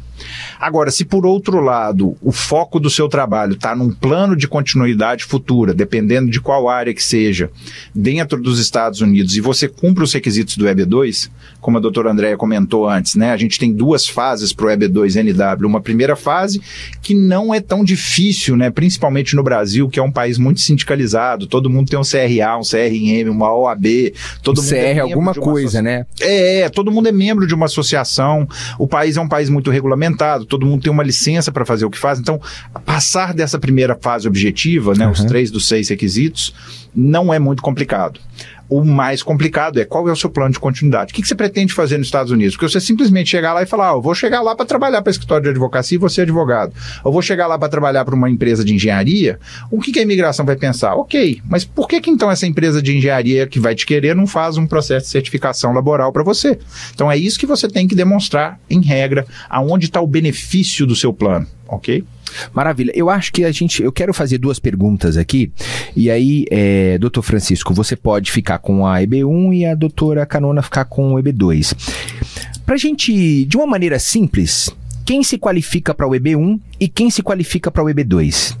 Agora, se por outro lado o foco do seu trabalho está num plano de continuidade futura, dependendo de qual área que seja, dentro dos Estados Unidos, e você cumpre os requisitos do EB2, como a doutora Andréia comentou antes, né? A gente tem 2 fases para o EB2-NW. Uma primeira fase que não é tão difícil, né? Principalmente no Brasil, que é um país muito sindicalizado, todo mundo tem um CRA, um CRM, uma OAB, todo mundo CR alguma coisa, né? Todo mundo é membro de uma associação, o país é um país muito regulamentado, todo mundo tem uma licença para fazer o que faz. Então, passar dessa primeira fase objetiva, né, os 3 dos 6 requisitos, não é muito complicado. O mais complicado é qual é o seu plano de continuidade. O que você pretende fazer nos Estados Unidos? Porque você simplesmente chegar lá e falar, eu vou chegar lá para trabalhar para escritório de advocacia e vou ser advogado. Eu vou chegar lá para trabalhar para uma empresa de engenharia. O que a imigração vai pensar? Ok, mas por que então essa empresa de engenharia que vai te querer não faz um processo de certificação laboral para você? Então é isso que você tem que demonstrar em regra, aonde está o benefício do seu plano, ok? Maravilha. Eu acho que eu quero fazer 2 perguntas aqui, e aí, doutor Francisco, você pode ficar com a EB1 e a doutora Canona ficar com o EB2. Pra gente, de uma maneira simples, quem se qualifica para o EB1 e quem se qualifica para o EB2?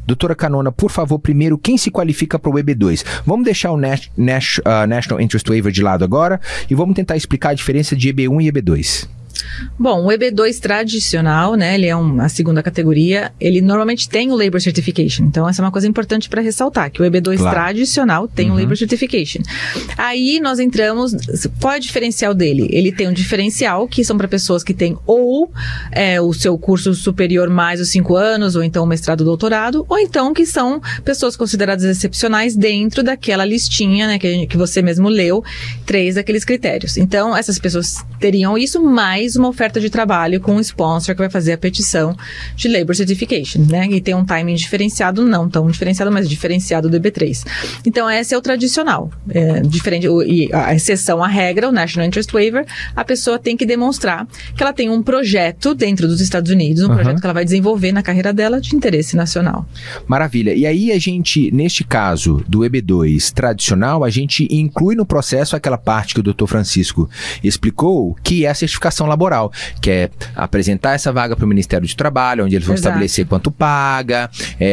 Doutora Canona, por favor, primeiro, quem se qualifica para o EB2? Vamos deixar o National Interest Waiver de lado agora e vamos tentar explicar a diferença de EB1 e EB2. Bom, o EB2 tradicional, né, ele é a segunda categoria, ele normalmente tem o Labor Certification, então essa é uma coisa importante para ressaltar, que o EB2 tradicional tem o Labor Certification. Aí nós entramos, qual é o diferencial dele? Ele tem um diferencial que são para pessoas que têm ou o seu curso superior mais os 5 anos, ou então o mestrado, doutorado, ou então que são pessoas consideradas excepcionais dentro daquela listinha, né, que você mesmo leu, 3 daqueles critérios. Então essas pessoas teriam isso, mais uma oferta de trabalho com um sponsor que vai fazer a petição de Labor Certification, né? E tem um timing diferenciado, não tão diferenciado, mas diferenciado do EB3. Então, esse é o tradicional. Diferente, e a exceção à regra, o National Interest Waiver, a pessoa tem que demonstrar que ela tem um projeto dentro dos Estados Unidos, um projeto que ela vai desenvolver na carreira dela de interesse nacional. Maravilha. E aí a gente, neste caso do EB2 tradicional, a gente inclui no processo aquela parte que o Dr. Francisco explicou, que é a certificação laboral, que é apresentar essa vaga para o Ministério do Trabalho, onde eles vão estabelecer quanto paga,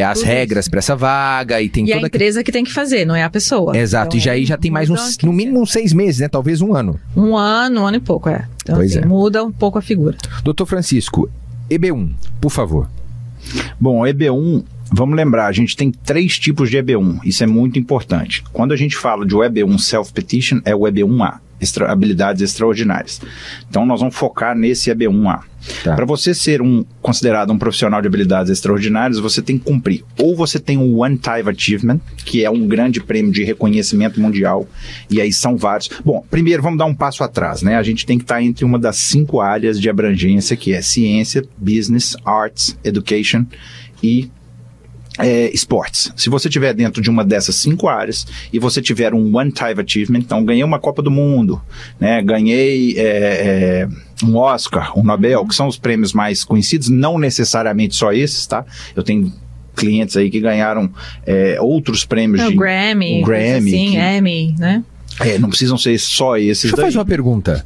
as regras para essa vaga e tem toda a empresa que tem que fazer, não é a pessoa. Exato, então, e já tem mais no mínimo uns 6 meses, né? Talvez 1 ano. Um ano e pouco, Então, pois assim, muda um pouco a figura. Doutor Francisco, EB1, por favor. Bom, EB1, vamos lembrar, a gente tem 3 tipos de EB1, isso é muito importante. Quando a gente fala de EB1 Self-Petition, é o EB1A. Habilidades extraordinárias. Então nós vamos focar nesse EB1A. Para você ser considerado um profissional de habilidades extraordinárias, você tem que cumprir. Ou você tem um One-Time Achievement, que é um grande prêmio de reconhecimento mundial, e aí são vários. Bom, primeiro vamos dar um passo atrás, né? A gente tem que estar entre uma das 5 áreas de abrangência, que é ciência, business, arts, education e esportes. Se você estiver dentro de uma dessas 5 áreas e você tiver um One-Time Achievement, então ganhei uma Copa do Mundo, né? Ganhei um Oscar, um Nobel, que são os prêmios mais conhecidos, não necessariamente só esses, tá? Eu tenho clientes aí que ganharam outros prêmios o Grammy, assim, Emmy, né? Não precisam ser só esses. Deixa eu fazer uma pergunta.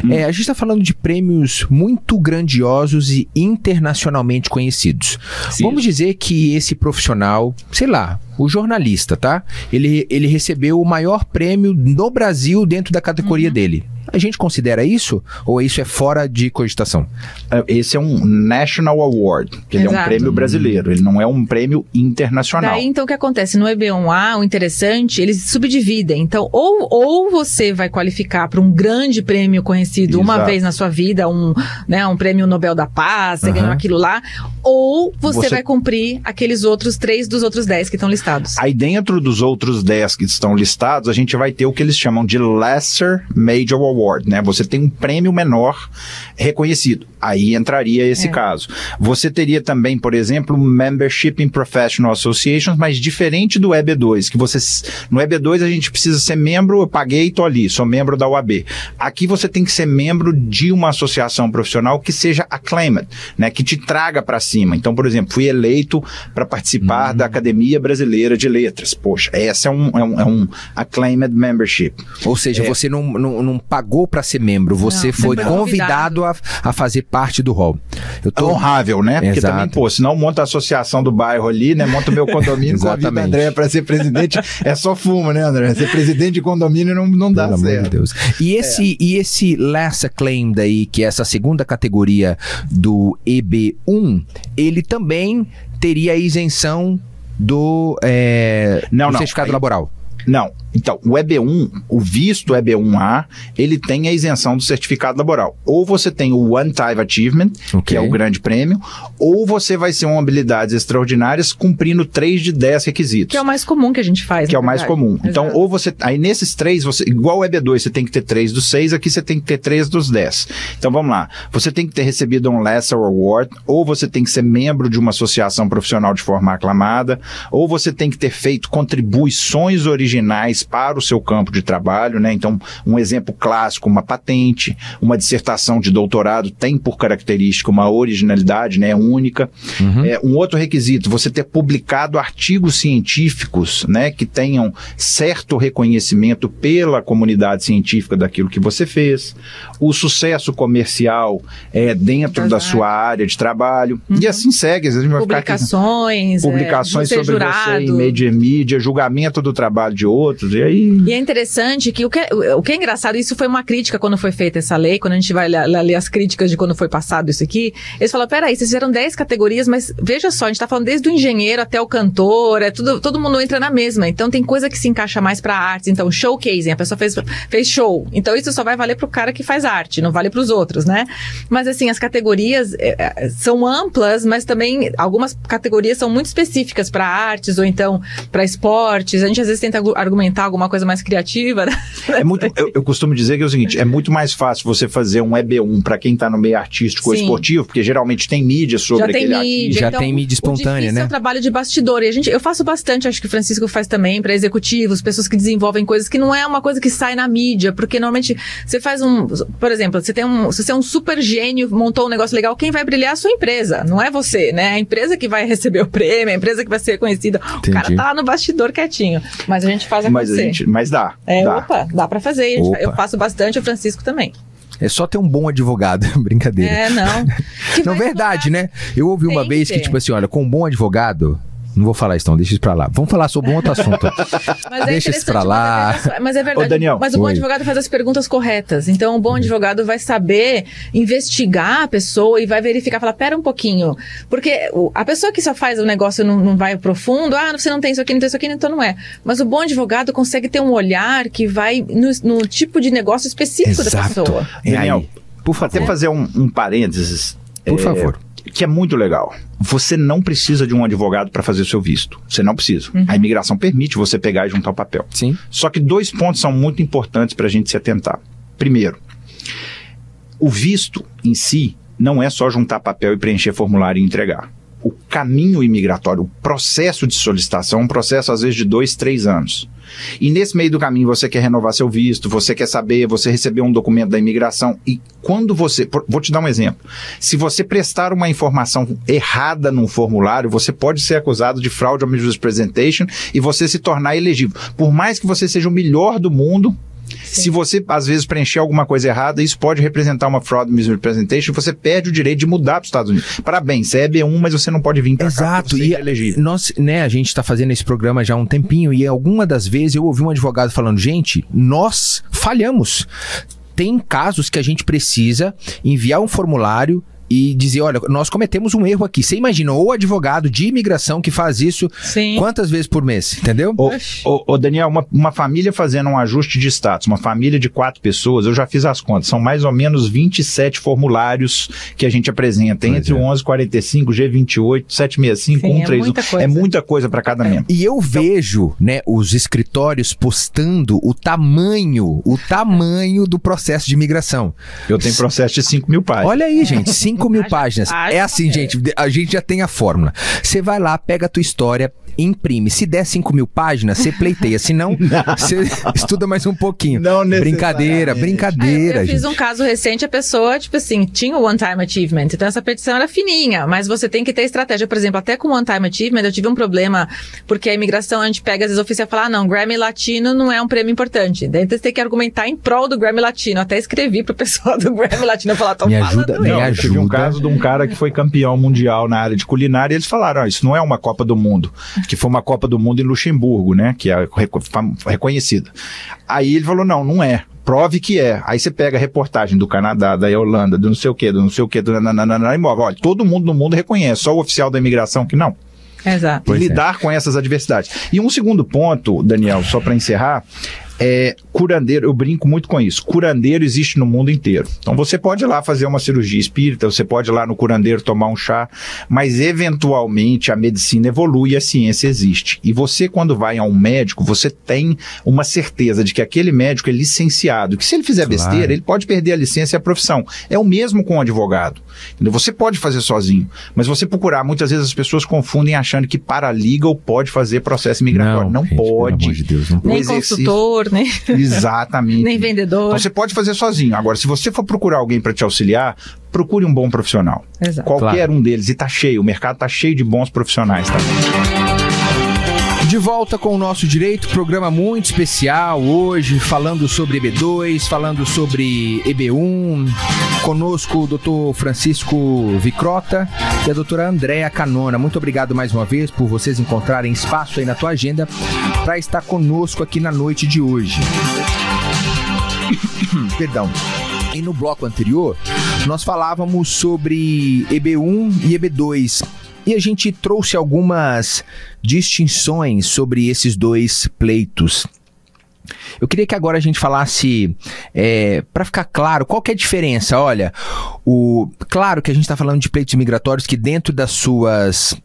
A gente está falando de prêmios muito grandiosos e internacionalmente conhecidos. Sim. Vamos dizer que esse profissional, sei lá, o jornalista, tá? Ele recebeu o maior prêmio no Brasil dentro da categoria dele. A gente considera isso? Ou isso é fora de cogitação? Esse é um National Award, que ele é um prêmio brasileiro, ele não é um prêmio internacional. Daí, então, o que acontece? No EB1A, o interessante, eles subdividem. Então, ou você vai qualificar para um grande prêmio conhecido uma vez na sua vida, um prêmio Nobel da Paz, você ganhou aquilo lá, ou você vai cumprir aqueles outros 3 dos outros 10 que estão listados. Aí, dentro dos outros 10 que estão listados, a gente vai ter o que eles chamam de Lesser Major Award, né? Você tem um prêmio menor reconhecido. Aí entraria esse caso. Você teria também, por exemplo, Membership in Professional Associations, mas diferente do EB2, que no EB2 a gente precisa ser membro, eu paguei e tô ali, sou membro da OAB. Aqui você tem que ser membro de uma associação profissional que seja acclaimed, né? Que te traga para cima. Então, por exemplo, fui eleito para participar da Academia Brasileira de Letras. Poxa, essa é um acclaimed membership. Ou seja, você não pagou para ser membro, você foi convidado a fazer parte do hall. É honrável, né? Porque também, senão monta a associação do bairro ali, né? Monta o meu condomínio, convida o André para ser presidente. É só fumo, né, André? Ser presidente de condomínio não dá certo. Pelo amor de Deus. E esse less acclaimed aí, que é essa segunda categoria do EB1, ele também teria a isenção do certificado laboral. Não. Então, o EB1, o visto EB1A, ele tem a isenção do certificado laboral. Ou você tem o One Time Achievement, que é o grande prêmio, ou você vai ser um habilidades extraordinárias cumprindo 3 de 10 requisitos. Que é o mais comum que a gente faz, que é o mais comum. Exato. Então, ou você... Aí, nesses 3, igual o EB2, você tem que ter 3 dos 6, aqui você tem que ter 3 dos 10. Então, vamos lá. Você tem que ter recebido um Lesser Award, ou você tem que ser membro de uma associação profissional de forma aclamada, ou você tem que ter feito contribuições originais para o seu campo de trabalho, né? Então, um exemplo clássico, uma patente, uma dissertação de doutorado tem por característica uma originalidade, né? Única. Um outro requisito, você ter publicado artigos científicos, né? Que tenham certo reconhecimento pela comunidade científica daquilo que você fez. O sucesso comercial dentro da sua área de trabalho. E assim segue. Às vezes a gente vai publicações sobre você em mídia, julgamento do trabalho de outros. E é interessante que o que é engraçado, isso foi uma crítica quando foi feita essa lei, quando a gente vai ler as críticas de quando foi passado isso aqui, eles falam, peraí, vocês fizeram 10 categorias, mas veja só, a gente tá falando desde o engenheiro até o cantor, todo mundo entra na mesma, então tem coisa que se encaixa mais pra artes, então showcasing, a pessoa fez show, então isso só vai valer pro cara que faz arte, não vale pros outros, né? Mas assim, as categorias são amplas, mas também algumas categorias são muito específicas pra artes, ou então pra esportes, a gente às vezes tenta argumentar alguma coisa mais criativa, né? Eu costumo dizer que é o seguinte, é muito mais fácil você fazer um EB1 para quem tá no meio artístico ou esportivo, porque geralmente tem mídia sobre aquele artista. Já tem mídia espontânea, né? É o trabalho de bastidor, e eu faço bastante, acho que o Francisco faz também, para executivos, pessoas que desenvolvem coisas que não é uma coisa que sai na mídia, porque normalmente você faz por exemplo, se você é um super gênio, montou um negócio legal, quem vai brilhar é a sua empresa, não é você, né? A empresa que vai receber o prêmio, a empresa que vai ser conhecida. Entendi. O cara tá lá no bastidor quietinho, mas a gente faz acontecer. Mas dá. Dá pra fazer. Eu faço bastante, o Francisco também. É só ter um bom advogado. Brincadeira. Não. Não, verdade, né? Eu ouvi uma vez que, tipo assim, olha, com um bom advogado... Não vou falar isso, então, deixa isso pra lá. Vamos falar sobre um outro assunto. Mas deixa isso pra lá. Mas é verdade. Ô, Daniel. Mas o bom advogado faz as perguntas corretas. Então, o bom advogado vai saber investigar a pessoa e vai verificar, falar, pera um pouquinho. Porque a pessoa que só faz o negócio não vai profundo, você não tem isso aqui, não tem isso aqui, então não é. Mas o bom advogado consegue ter um olhar que vai no tipo de negócio específico da pessoa. Daniel, por favor. Até fazer um parênteses. Por favor. Que é muito legal. Você não precisa de um advogado para fazer o seu visto. Você não precisa. A imigração permite você pegar e juntar o papel. Sim. Só que 2 pontos são muito importantes para a gente se atentar. Primeiro, o visto em si não é só juntar papel e preencher formulário e entregar. O caminho imigratório, o processo de solicitação é um processo às vezes de 2, 3 anos. E nesse meio do caminho você quer renovar seu visto, você quer saber, você recebeu um documento da imigração, e quando você... Vou te dar um exemplo. Se você prestar uma informação errada num formulário, você pode ser acusado de fraude ou misrepresentation e você se tornar elegível. Por mais que você seja o melhor do mundo, se você, às vezes, preencher alguma coisa errada, isso pode representar uma fraud misrepresentation, você perde o direito de mudar para os Estados Unidos. Parabéns, você é B1, mas você não pode vir para cá. Exato, e nós, né, a gente está fazendo esse programa já há um tempinho, e alguma das vezes eu ouvi um advogado falando, gente, nós falhamos. Tem casos que a gente precisa enviar um formulário e dizer, olha, nós cometemos um erro aqui. Você imagina, o advogado de imigração que faz isso quantas vezes por mês, entendeu? Ô Daniel, uma família fazendo um ajuste de status, uma família de 4 pessoas, eu já fiz as contas, são mais ou menos 27 formulários que a gente apresenta, entre o 1145, G28, 765, 131. É muita coisa para cada membro. E eu vejo, né, os escritórios postando o tamanho do processo de imigração. Eu tenho processo de 5 mil páginas. Olha aí, gente, 5 mil páginas. É assim, gente, a gente já tem a fórmula. Você vai lá, pega a tua história, imprime. Se der 5 mil páginas, você pleiteia. Se não, você estuda mais um pouquinho. Não brincadeira. Eu fiz um caso recente, a pessoa, tipo assim, tinha o One Time Achievement. Então essa petição era fininha, mas você tem que ter estratégia. Por exemplo, até com o One Time Achievement, eu tive um problema, porque a imigração, a gente pega, às vezes, oficial e fala, não, Grammy Latino não é um prêmio importante. Daí você tem que argumentar em prol do Grammy Latino. Até escrevi pro pessoal do Grammy Latino, eu falar, me ajuda. Eu tive um caso de um cara que foi campeão mundial na área de culinária, e eles falaram, isso não é uma Copa do Mundo, que foi uma Copa do Mundo em Luxemburgo, né, que é reconhecida. Aí ele falou, não é. Prove que é. Aí você pega a reportagem do Canadá, da Holanda, do não sei o quê, do imóvel. Olha, todo mundo no mundo reconhece, só o oficial da imigração que não. Exato. E lidar com essas adversidades. E um segundo ponto, Daniel, só para encerrar, curandeiro, eu brinco muito com isso, curandeiro existe no mundo inteiro. Então você pode ir lá fazer uma cirurgia espírita, você pode ir lá no curandeiro tomar um chá, mas eventualmente a medicina evolui e a ciência existe. E você, quando vai a um médico, você tem uma certeza de que aquele médico é licenciado, que se ele fizer besteira, ele pode perder a licença e a profissão. É o mesmo com o advogado. Entendeu? Você pode fazer sozinho, mas você procurar, muitas vezes as pessoas confundem achando que paralegal pode fazer processo migratório. Não, gente, pode. Pelo amor de Deus, não pode. Nem consultor, né? Exatamente. Nem vendedor. Então você pode fazer sozinho. Agora, se você for procurar alguém para te auxiliar, procure um bom profissional. Exato. Qualquer um deles. E tá cheio, o mercado tá cheio de bons profissionais também. De volta com o Nosso Direito, programa muito especial hoje, falando sobre EB2, falando sobre EB1. Conosco o Dr. Francisco Vicrota e a doutora Andréa Canona. Muito obrigado mais uma vez por vocês encontrarem espaço aí na tua agenda para estar conosco aqui na noite de hoje. Perdão. E no bloco anterior, nós falávamos sobre EB1 e EB2. E a gente trouxe algumas distinções sobre esses dois pleitos. Eu queria que agora a gente falasse, para ficar claro, qual que é a diferença? Olha, claro que a gente está falando de pleitos migratórios que dentro das suas...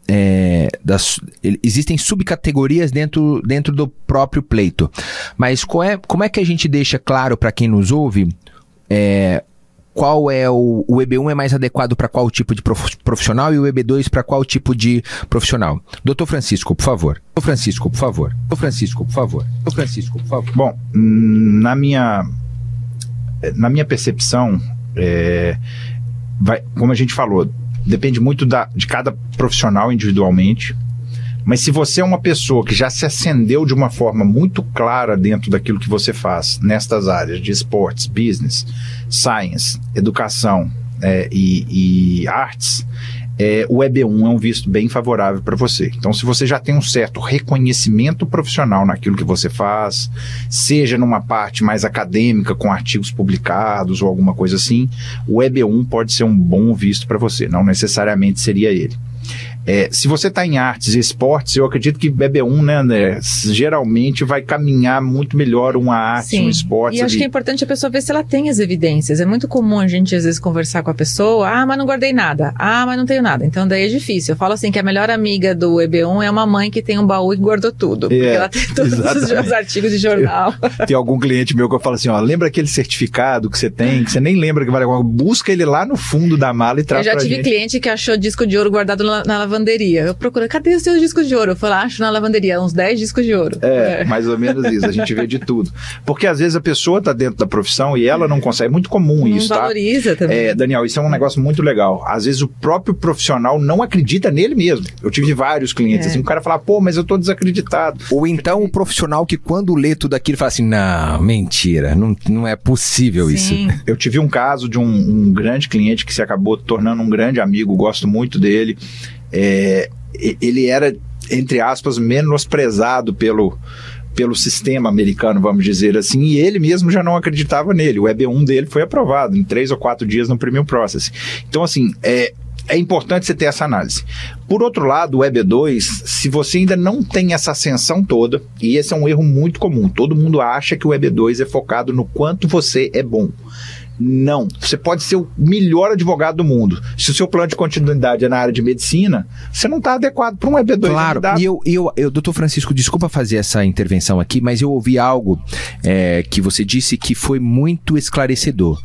existem subcategorias dentro do próprio pleito. Mas como é que a gente deixa claro para quem nos ouve... qual é o EB1 é mais adequado para qual tipo de profissional e o EB2 para qual tipo de profissional? Doutor Francisco, por favor. Doutor Francisco, por favor. Doutor Francisco, por favor. Doutor Francisco, por favor. Bom, na minha percepção, como a gente falou, depende muito de cada profissional individualmente. Mas se você é uma pessoa que já se acendeu de uma forma muito clara dentro daquilo que você faz, nestas áreas de esportes, business, science, educação e artes, o EB1 é um visto bem favorável para você. Então, se você já tem um certo reconhecimento profissional naquilo que você faz, seja numa parte mais acadêmica, com artigos publicados ou alguma coisa assim, o EB1 pode ser um bom visto para você, não necessariamente seria ele. Se você está em artes e esportes, eu acredito que EB1, né, André, geralmente vai caminhar muito melhor uma arte, um esporte. E acho que é importante a pessoa ver se ela tem as evidências. É muito comum a gente, às vezes, conversar com a pessoa, mas não guardei nada, mas não tenho nada. Então, daí é difícil. Eu falo assim, que a melhor amiga do EB1 é uma mãe que tem um baú e guardou tudo. Porque ela tem todos os artigos de jornal. Tem algum cliente meu que eu falo assim, lembra aquele certificado que você tem, que você nem lembra que vale alguma coisa? Busca ele lá no fundo da mala e traz pra gente. Eu já tive cliente que achou disco de ouro guardado na lavanderia. lavanderia. Eu procuro, cadê os seus discos de ouro? Eu falo, acho na lavanderia, uns 10 discos de ouro. Mais ou menos isso, a gente vê de tudo. Porque às vezes a pessoa está dentro da profissão e ela não consegue, é muito comum não isso, tá? valoriza também. Daniel, isso é um negócio muito legal. Às vezes o próprio profissional não acredita nele mesmo. Eu tive vários clientes assim, o cara fala, pô, mas eu tô desacreditado. Ou então o profissional que quando lê tudo aquilo fala assim, não, mentira, não é possível isso. Eu tive um caso de um grande cliente que se acabou tornando um grande amigo, gosto muito dele. Ele era, entre aspas, menosprezado pelo sistema americano, vamos dizer assim, e ele mesmo já não acreditava nele. O EB1 dele foi aprovado em 3 ou 4 dias no Premium Process. Então, assim, é importante você ter essa análise. Por outro lado, o EB2, se você ainda não tem essa ascensão toda, e esse é um erro muito comum, todo mundo acha que o EB2 é focado no quanto você é bom. Não, você pode ser o melhor advogado do mundo. Se o seu plano de continuidade é na área de medicina, você não está adequado para um EB2. Claro, e doutor Francisco, desculpa fazer essa intervenção aqui, mas eu ouvi algo que você disse que foi muito esclarecedor.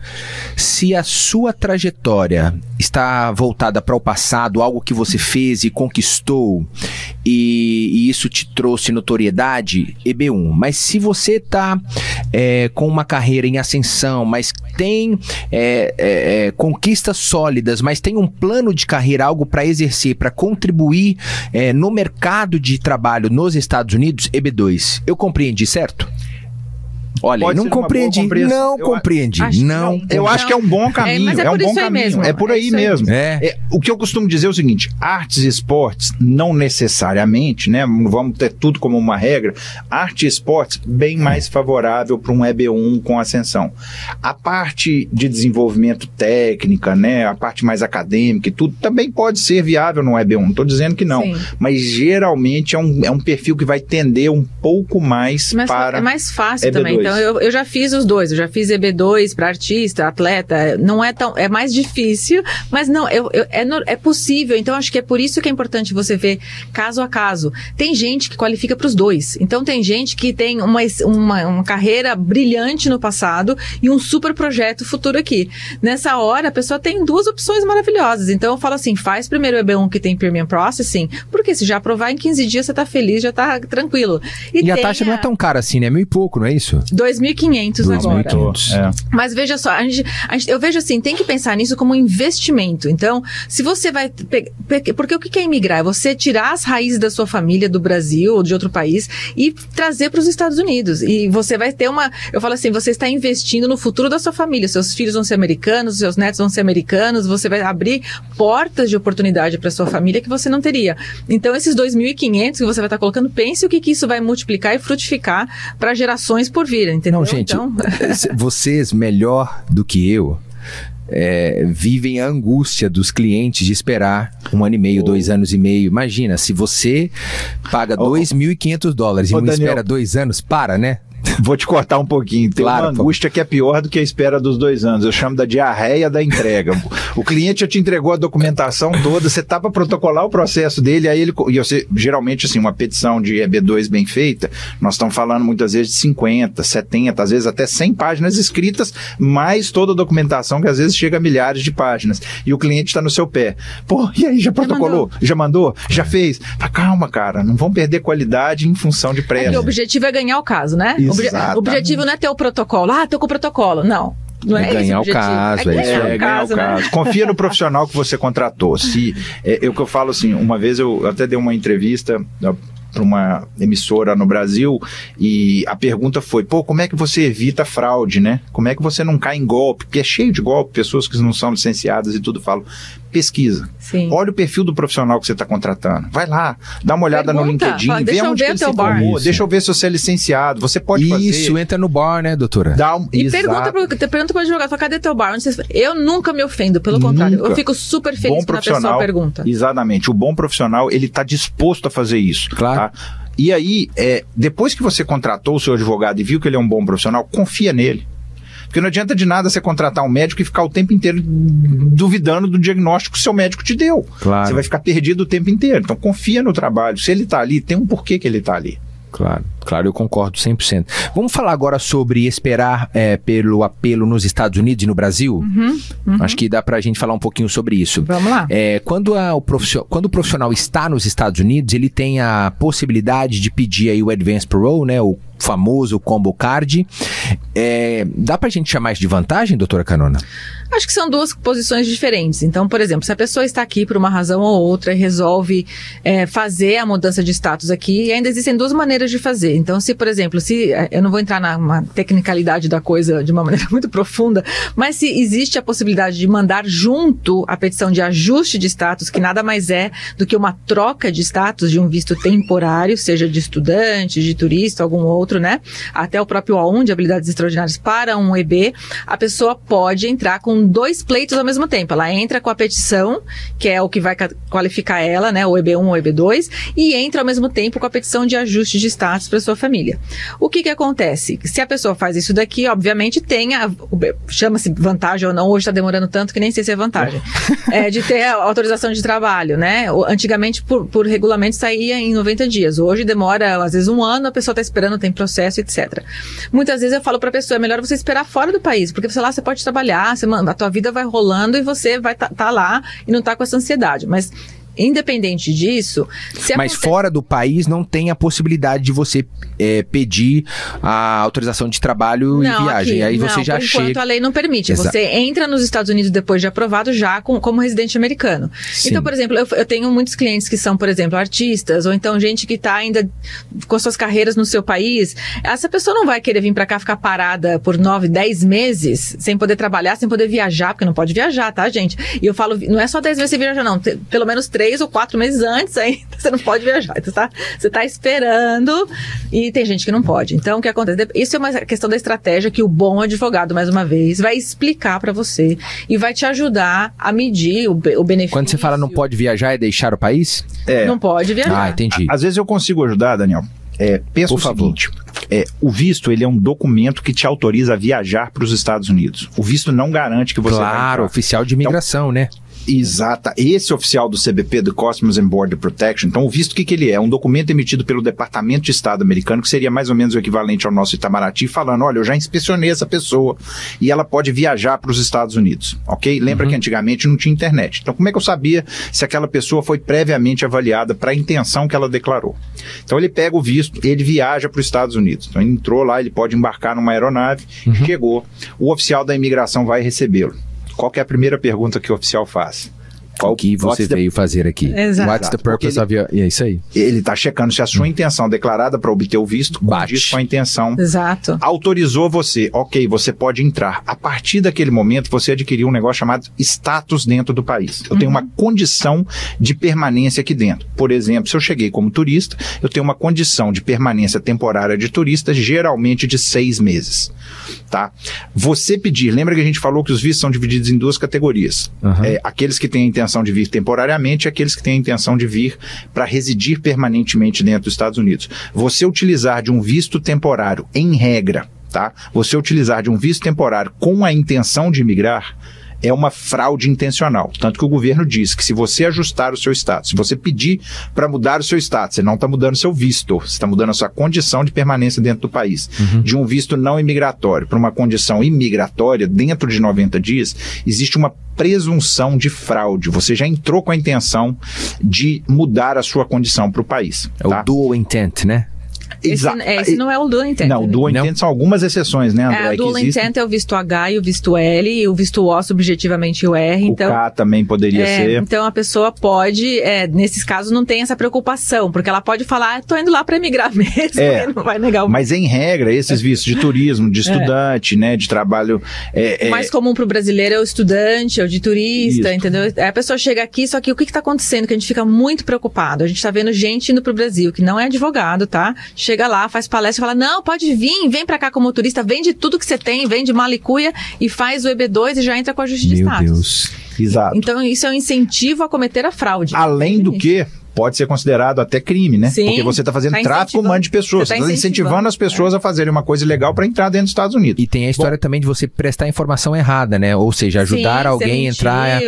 Se a sua trajetória está voltada para o passado, algo que você fez e conquistou, e isso te trouxe notoriedade, EB1. Mas se você está com uma carreira em ascensão, mas tem conquistas sólidas, mas tem um plano de carreira, algo para exercer, para contribuir no mercado de trabalho nos Estados Unidos, EB2. Eu compreendi, certo? Olha, não compreendi, eu acho que é um bom caminho, mas é um bom caminho, mesmo. É por aí mesmo. O que eu costumo dizer é o seguinte, artes e esportes, não necessariamente, né, vamos ter tudo como uma regra, arte e esportes bem mais favorável para um EB1 com ascensão. A parte de desenvolvimento técnica, né, a parte mais acadêmica e tudo, também pode ser viável no EB1, não estou dizendo que não, mas geralmente é um perfil que vai tender um pouco mais para... É mais fácil EB2. Também, então eu já fiz os dois, eu já fiz EB2 para artista, atleta, não é tão, é mais difícil, mas não, é possível, então acho que é por isso que é importante você ver caso a caso. Tem gente que qualifica para os dois, então tem gente que tem uma carreira brilhante no passado e um super projeto futuro aqui. Nessa hora, a pessoa tem duas opções maravilhosas, então eu falo assim, faz primeiro o EB1 que tem Premium Processing, porque se já aprovar em 15 dias você tá feliz, já tá tranquilo. E a taxa não é tão cara assim, né? 1.000 e pouco, não é isso? 2.500 agora. 2.500. Mas veja só, eu vejo assim, tem que pensar nisso como um investimento. Então, se você vai... Porque o que é imigrar? É você tirar as raízes da sua família, do Brasil ou de outro país e trazer para os Estados Unidos. E você vai ter eu falo assim, você está investindo no futuro da sua família. Seus filhos vão ser americanos, seus netos vão ser americanos, você vai abrir portas de oportunidade para sua família que você não teria. Então, esses 2.500 que você vai estar colocando, pense o que isso vai multiplicar e frutificar para gerações por vir, entendeu? Não, gente, vocês melhor do que eu vivem a angústia dos clientes de esperar 1 ano e meio, 2 anos e meio. Imagina, se você paga $2.500 e não Daniel, espera 2 anos, né? Vou te cortar um pouquinho. Tem uma angústia que é pior do que a espera dos 2 anos. Eu chamo da diarreia da entrega. O cliente já te entregou a documentação toda, você tá para protocolar o processo dele, aí e você, geralmente, assim, uma petição de EB2 bem feita, nós estamos falando muitas vezes de 50, 70, às vezes até 100 páginas escritas, mais toda a documentação que às vezes chega a milhares de páginas. E o cliente está no seu pé. Pô, e aí, já protocolou? Já mandou? Já fez? Calma, cara, não vão perder qualidade em função de pressa. O objetivo é ganhar o caso, né? O objetivo não é ter o protocolo. Tô com o protocolo. Não. Não é ganhar o caso, ganhar o caso. Confia no profissional que você contratou. Se, o que eu falo assim, uma vez eu até dei uma entrevista para uma emissora no Brasil e a pergunta foi, como é que você evita fraude, né? Como é que você não cai em golpe? Porque é cheio de golpe, pessoas que não são licenciadas e tudo falam. Pesquisa. Sim. Olha o perfil do profissional que você está contratando. Vai lá, dá uma olhada no LinkedIn, vê onde ele se formou, deixa eu ver se você é licenciado. Você pode fazer... Isso, entra no bar, né, doutora? E pergunta para o advogado, cadê teu bar? Eu nunca me ofendo, pelo contrário. Eu fico super feliz quando a pessoa pergunta. Exatamente. O bom profissional, ele está disposto a fazer isso. Claro. Tá? E aí, depois que você contratou o seu advogado e viu que ele é um bom profissional, confia nele. Porque não adianta de nada você contratar um médico e ficar o tempo inteiro duvidando do diagnóstico que o seu médico te deu. Claro. Você vai ficar perdido o tempo inteiro. Então confia no trabalho. Se ele está ali, tem um porquê que ele está ali. Claro, eu concordo 100%. Vamos falar agora sobre esperar pelo apelo nos Estados Unidos e no Brasil? Acho que dá pra gente falar um pouquinho sobre isso. Vamos lá. Quando o profissional está nos Estados Unidos, ele tem a possibilidade de pedir aí o Advance Parole, né, o famoso Combo Card. Dá pra gente chamar isso de vantagem, doutora Canona? Acho que são duas posições diferentes. Então, por exemplo, se a pessoa está aqui por uma razão ou outra e resolve fazer a mudança de status aqui, ainda existem duas maneiras de fazer. Então, se, por exemplo, eu não vou entrar na tecnicalidade da coisa de uma maneira muito profunda, mas se existe a possibilidade de mandar junto a petição de ajuste de status, que nada mais é do que uma troca de status de um visto temporário, seja de estudante, de turista, algum outro, né? Até o próprio A1 de habilidades extraordinárias para um EB, a pessoa pode entrar com 2 pleitos ao mesmo tempo. Ela entra com a petição, que é o que vai qualificar ela, né, o EB1 ou EB2, e entra ao mesmo tempo com a petição de ajuste de status para sua família. O que acontece? Se a pessoa faz isso daqui, obviamente chama-se vantagem ou não, hoje está demorando tanto que nem sei se é vantagem, de ter a autorização de trabalho, né? Antigamente, por regulamento, saía em 90 dias. Hoje demora, às vezes, 1 ano, a pessoa está esperando, tem processo, etc. Muitas vezes eu falo para a pessoa, é melhor você esperar fora do país, porque, sei lá, você pode trabalhar, a tua vida vai rolando e você vai tá lá e não tá com essa ansiedade. Mas, independente disso... Mas fora do país não tem a possibilidade de você pedir a autorização de trabalho e viagem. Aí você já chega... enquanto a lei não permite. Exato. Você entra nos Estados Unidos depois de aprovado já como residente americano. Sim. Então, por exemplo, eu tenho muitos clientes que são, por exemplo, artistas, ou então gente que está ainda com suas carreiras no seu país. Essa pessoa não vai querer vir para cá ficar parada por 9, 10 meses sem poder trabalhar, sem poder viajar, porque não pode viajar, tá, gente? E eu falo, não é só 10 meses sem viajar, não. Pelo menos 3 ou 4 meses antes ainda você não pode viajar. Então, você tá esperando e tem gente que não pode. Então, o que acontece? Isso é uma questão da estratégia que o bom advogado, mais uma vez, vai explicar para você e vai te ajudar a medir o benefício. Quando você fala não pode viajar, é deixar o país? Não pode viajar. Entendi. Às vezes eu consigo ajudar, Daniel. Pensa o seguinte, o visto, ele é um documento que te autoriza a viajar para os Estados Unidos. O visto não garante que você vai entrar. Oficial de imigração, né? Exata. Esse oficial do CBP, do Customs and Border Protection, então o visto, o que ele é? É um documento emitido pelo Departamento de Estado americano, que seria mais ou menos o equivalente ao nosso Itamaraty, falando, olha, eu já inspecionei essa pessoa e ela pode viajar para os Estados Unidos, ok? Lembra que antigamente não tinha internet. Então como é que eu sabia se aquela pessoa foi previamente avaliada para a intenção que ela declarou? Então ele pega o visto, ele viaja para os Estados Unidos. Então ele entrou lá, ele pode embarcar numa aeronave, chegou, o oficial da imigração vai recebê-lo. Qual que é a primeira pergunta que o oficial faz? O que você veio fazer aqui? Exato. What's the purpose of your... É isso aí. Ele está checando se a sua intenção declarada para obter o visto condiz com a intenção. Exato. Autorizou você. Ok, você pode entrar. A partir daquele momento, você adquiriu um negócio chamado status dentro do país. Eu tenho uma condição de permanência aqui dentro. Por exemplo, se eu cheguei como turista, eu tenho uma condição de permanência temporária de turista, geralmente de 6 meses. Tá? Você pedir, lembra que a gente falou que os vistos são divididos em 2 categorias. Aqueles que têm a intenção de vir temporariamente e aqueles que têm a intenção de vir para residir permanentemente dentro dos Estados Unidos. Você utilizar de um visto temporário, em regra, tá? Você utilizar de um visto temporário com a intenção de imigrar é uma fraude intencional. Tanto que o governo diz que se você ajustar o seu status, se você pedir para mudar o seu status, você não está mudando o seu visto, você está mudando a sua condição de permanência dentro do país. De um visto não imigratório para uma condição imigratória, dentro de 90 dias, existe uma presunção de fraude. Você já entrou com a intenção de mudar a sua condição para o país. É o dual intent, né? Esse não é o dual intent. Não, o dual intent são algumas exceções, né, André? O dual intent é o visto H e o visto L, e o visto O subjetivamente o R. O K também poderia ser. Então a pessoa pode, nesses casos, não tem essa preocupação, porque ela pode falar, estou indo lá para emigrar mesmo, e não vai negar o... Mas em regra, esses vistos de turismo, de estudante, né, de trabalho... O mais comum para o brasileiro é o estudante, é o de turista, entendeu? A pessoa chega aqui, só que o que está acontecendo? Que a gente fica muito preocupado. A gente está vendo gente indo para o Brasil, que não é advogado, tá? Chega lá, faz palestra e fala, não, pode vir, vem pra cá como turista, vende tudo que você tem, vende malicuia e faz o EB2 e já entra com ajuste de status. Meu Deus. Exato. Então isso é um incentivo a cometer a fraude. Além do que pode ser considerado até crime, né? Sim, porque você está fazendo tráfico humano de pessoas. Você está incentivando as pessoas a fazerem uma coisa ilegal para entrar dentro dos Estados Unidos. E tem a história também de você prestar informação errada, né? Ou seja, ajudar alguém a entrar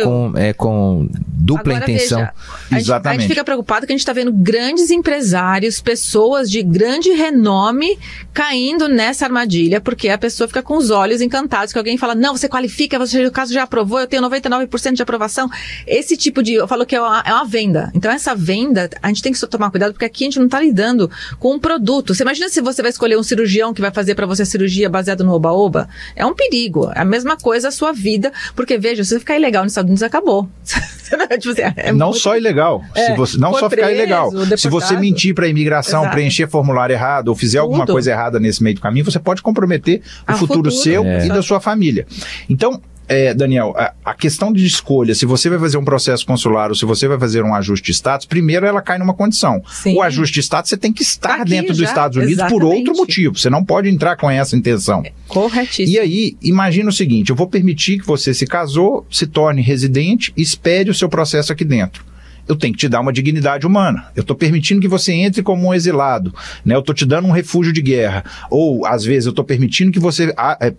com Dupla Agora, intenção. veja, Exatamente. A gente fica preocupado que a gente está vendo grandes empresários, pessoas de grande renome caindo nessa armadilha, porque a pessoa fica com os olhos encantados, que alguém fala, não, você qualifica, o caso já aprovou, eu tenho 99% de aprovação. Esse tipo de, eu falo que é uma venda. Então essa venda, a gente tem que tomar cuidado, porque aqui a gente não está lidando com um produto. Você imagina se você vai escolher um cirurgião que vai fazer para você a cirurgia baseada no oba-oba? É um perigo. É a mesma coisa a sua vida, porque veja, se você ficar ilegal nos Estados Unidos, acabou. Tipo assim, não só ilegal, se você, não só ficar ilegal. Deportado. Se você mentir para a imigração, Exato. preencher formulário errado ou fizer alguma coisa errada nesse meio do caminho, você pode comprometer o futuro seu e da sua família. Então, Daniel, a questão de escolha, se você vai fazer um processo consular ou se você vai fazer um ajuste de status, primeiro ela cai numa condição. Sim. O ajuste de status, você tem que estar Aqui dentro dos já, Estados Unidos por outro motivo. Você não pode entrar com essa intenção. Corretíssimo. E aí, imagina o seguinte, eu vou permitir que você se casou, se torne residente e espere o seu processo aqui dentro. Eu tenho que te dar uma dignidade humana. Eu estou permitindo que você entre como um exilado, né? Eu estou te dando um refúgio de guerra. Ou, às vezes, eu estou permitindo que você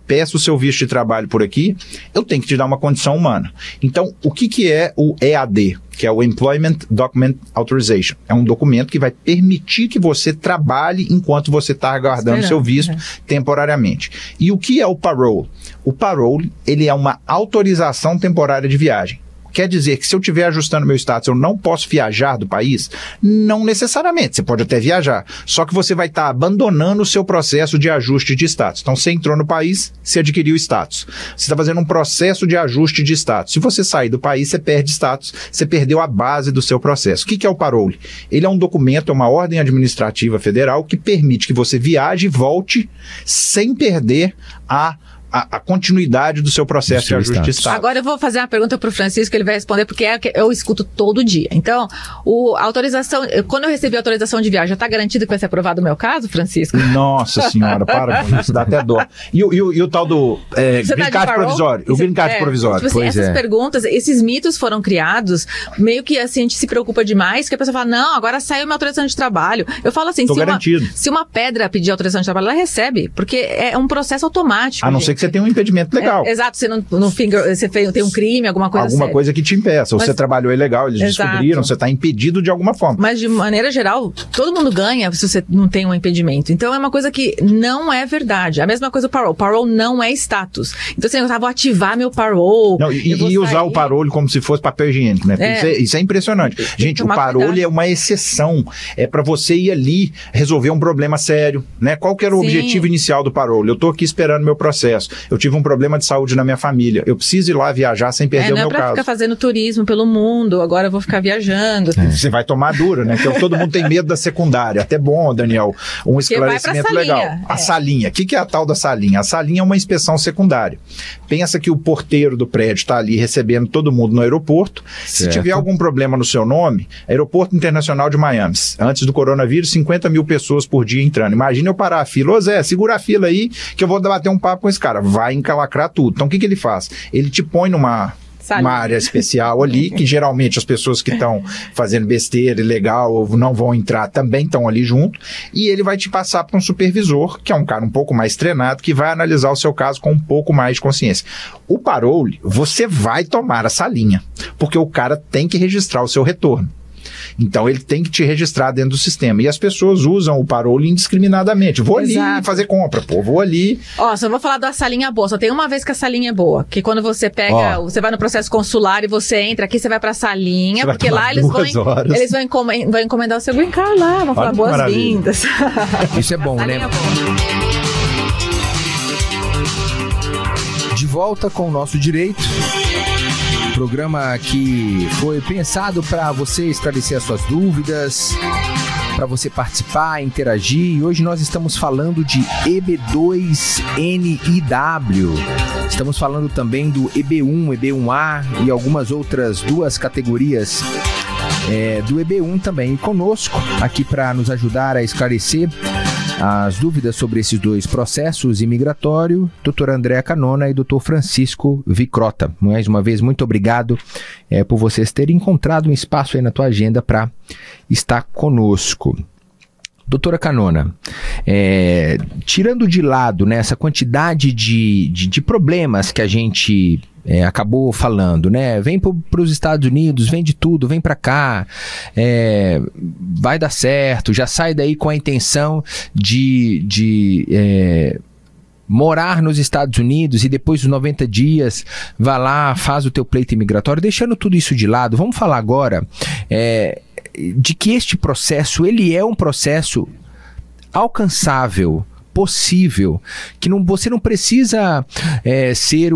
peça o seu visto de trabalho por aqui. Eu tenho que te dar uma condição humana. Então, o que é o EAD? Que é o Employment Document Authorization. É um documento que vai permitir que você trabalhe enquanto você está aguardando seu visto temporariamente. E o que é o parole? O parole, ele é uma autorização temporária de viagem. Quer dizer que se eu estiver ajustando meu status, eu não posso viajar do país? Não necessariamente, você pode até viajar, só que você vai estar abandonando o seu processo de ajuste de status. Então, você entrou no país, você adquiriu status. Você está fazendo um processo de ajuste de status. Se você sair do país, você perde status, você perdeu a base do seu processo. O que é o parole? Ele é um documento, é uma ordem administrativa federal que permite que você viaje e volte sem perder a continuidade do seu processo de ajuste de status. Agora eu vou fazer uma pergunta para o Francisco, ele vai responder, porque eu escuto todo dia. Então, a autorização, quando eu recebi a autorização de viagem, já está garantido que vai ser aprovado o meu caso, Francisco? Nossa senhora, para com isso, dá até dó. E o tal do green card provisório? O green card provisório. Tipo assim, essas perguntas, esses mitos foram criados, meio que assim, a gente se preocupa demais, que a pessoa fala, não, agora saiu minha autorização de trabalho. Eu falo assim, se uma pedra pedir autorização de trabalho, ela recebe, porque é um processo automático. A não ser que você tenha um impedimento legal. Exato, você você tem um crime, alguma coisa alguma coisa que te impeça. Ou você trabalhou ilegal, eles descobriram, você está impedido de alguma forma. Mas de maneira geral, todo mundo ganha se você não tem um impedimento. Então é uma coisa que não é verdade. A mesma coisa o parole. Parole não é status. Então assim, eu vou ativar meu parole. Não, e usar o parole como se fosse papel higiênico, né? Isso é impressionante. Gente, o parole é uma exceção. É para você ir ali resolver um problema sério, né? Qual que era o objetivo inicial do parole? Eu estou aqui esperando meu processo. Eu tive um problema de saúde na minha família. Eu preciso ir lá viajar sem perder o meu caso. Não é pra ficar fazendo turismo pelo mundo, agora eu vou ficar viajando. Você vai tomar dura, né? Porque todo mundo tem medo da secundária. Até bom, Daniel, um esclarecimento legal. A salinha. O que é a tal da salinha? A salinha é uma inspeção secundária. Pensa que o porteiro do prédio está ali recebendo todo mundo no aeroporto. Se tiver algum problema no seu nome, Aeroporto Internacional de Miami. Antes do coronavírus, 50 mil pessoas por dia entrando. Imagina eu parar a fila. Ô Zé, segura a fila aí que eu vou bater um papo com esse cara. Vai encalacrar tudo. Então, o que ele faz? Ele te põe numa área especial ali, que geralmente as pessoas que estão fazendo besteira, ilegal, ou não vão entrar, também estão ali junto, e ele vai te passar para um supervisor, que é um cara um pouco mais treinado, que vai analisar o seu caso com um pouco mais de consciência. O parole, você vai tomar a salinha, porque o cara tem que registrar o seu retorno. Então, ele tem que te registrar dentro do sistema. E as pessoas usam o parole indiscriminadamente. Vou ali fazer compra, vou ali... Só vou falar da salinha boa. Só tem uma vez que a salinha é boa. Que quando você pega, você vai no processo consular e você entra aqui, você vai pra salinha, porque lá eles vão encomendar o seu green card lá, vão falar boas-vindas. Isso é bom, né? De volta com o Nosso Direito. Programa que foi pensado para você esclarecer as suas dúvidas, para você participar, interagir. E hoje nós estamos falando de EB2NIW. Estamos falando também do EB1, EB1A e algumas outras duas categorias do EB1 também. E conosco, aqui para nos ajudar a esclarecer as dúvidas sobre esses dois processos imigratórios, doutora Andréa Canona e doutor Francisco Vicrota. Mais uma vez, muito obrigado por vocês terem encontrado um espaço aí na tua agenda para estar conosco. Doutora Canona, tirando de lado, né, essa quantidade de problemas que a gente acabou falando, né? Vem para os Estados Unidos, vem de tudo, vem para cá, vai dar certo, já sai daí com a intenção de morar nos Estados Unidos e depois dos 90 dias vai lá, faz o teu pleito imigratório, deixando tudo isso de lado. Vamos falar agora de que este processo, ele é um processo alcançável, possível, que você não precisa ser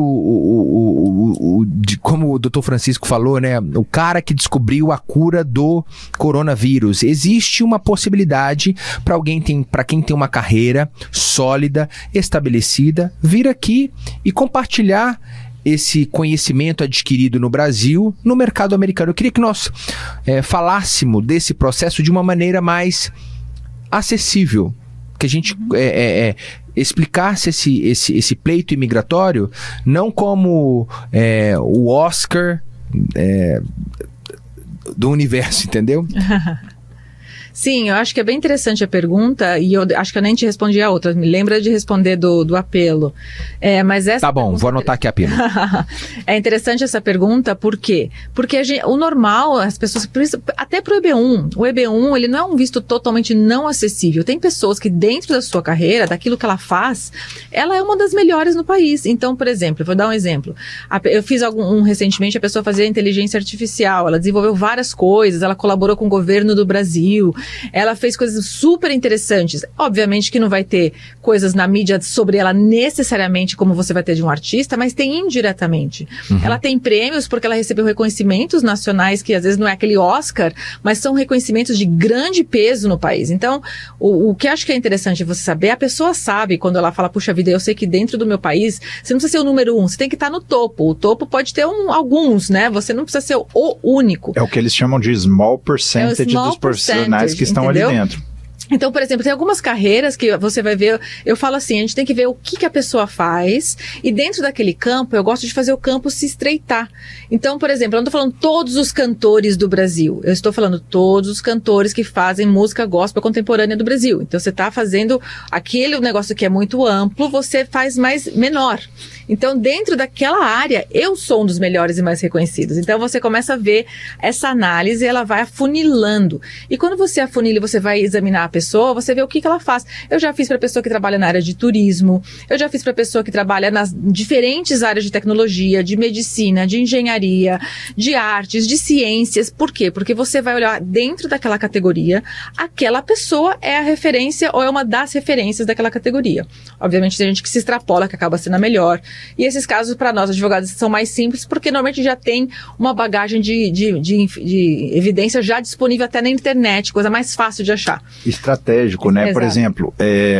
como o Dr. Francisco falou, né, o cara que descobriu a cura do coronavírus. Existe uma possibilidade para quem tem uma carreira sólida, estabelecida, vir aqui e compartilhar esse conhecimento adquirido no Brasil, no mercado americano. Eu queria que nós falássemos desse processo de uma maneira mais acessível, que a gente explicasse esse pleito imigratório não como o Oscar do universo, entendeu? Sim, eu acho que é bem interessante a pergunta e eu acho que eu nem te respondi a outra. Me lembra de responder do apelo. Mas essa tá bom, vou anotar aqui a apelo. É interessante essa pergunta, por quê? Porque o normal, as pessoas, até pro EB1, o EB1 ele não é um visto totalmente não acessível. Tem pessoas que dentro da sua carreira, daquilo que ela faz, ela é uma das melhores no país. Então, por exemplo, eu vou dar um exemplo. Eu fiz recentemente, a pessoa fazia inteligência artificial, ela desenvolveu várias coisas, ela colaborou com o governo do Brasil, ela fez coisas super interessantes. Obviamente que não vai ter coisas na mídia sobre ela necessariamente como você vai ter de um artista, mas tem indiretamente. Ela tem prêmios porque ela recebeu reconhecimentos nacionais que às vezes não é aquele Oscar, mas são reconhecimentos de grande peso no país. Então, o que acho que é interessante você saber, a pessoa sabe quando ela fala, puxa vida, eu sei que dentro do meu país, você não precisa ser o número 1, você tem que estar no topo. O topo pode ter alguns, né? Você não precisa ser o único. É o que eles chamam de small percentage dos profissionais que estão ali dentro. Então, por exemplo, tem algumas carreiras que você vai ver, eu falo assim, a gente tem que ver o que a pessoa faz e dentro daquele campo, eu gosto de fazer o campo se estreitar. Então, por exemplo, eu não estou falando todos os cantores do Brasil, eu estou falando todos os cantores que fazem música gospel contemporânea do Brasil. Então, você está fazendo aquele negócio que é muito amplo, você faz menor. Então, dentro daquela área, eu sou um dos melhores e mais reconhecidos. Então, você começa a ver essa análise e ela vai afunilando. E quando você afunila e você vai examinar a pessoa, você vê o que ela faz. Eu já fiz para pessoa que trabalha na área de turismo, eu já fiz para pessoa que trabalha nas diferentes áreas de tecnologia, de medicina, de engenharia, de artes, de ciências. Por quê? Porque você vai olhar dentro daquela categoria, aquela pessoa é a referência ou é uma das referências daquela categoria. Obviamente tem gente que se extrapola, que acaba sendo a melhor. E esses casos, para nós, advogados, são mais simples, porque normalmente já tem uma bagagem de evidência já disponível até na internet, coisa mais fácil de achar. Estratégico, né? Exato. Por exemplo,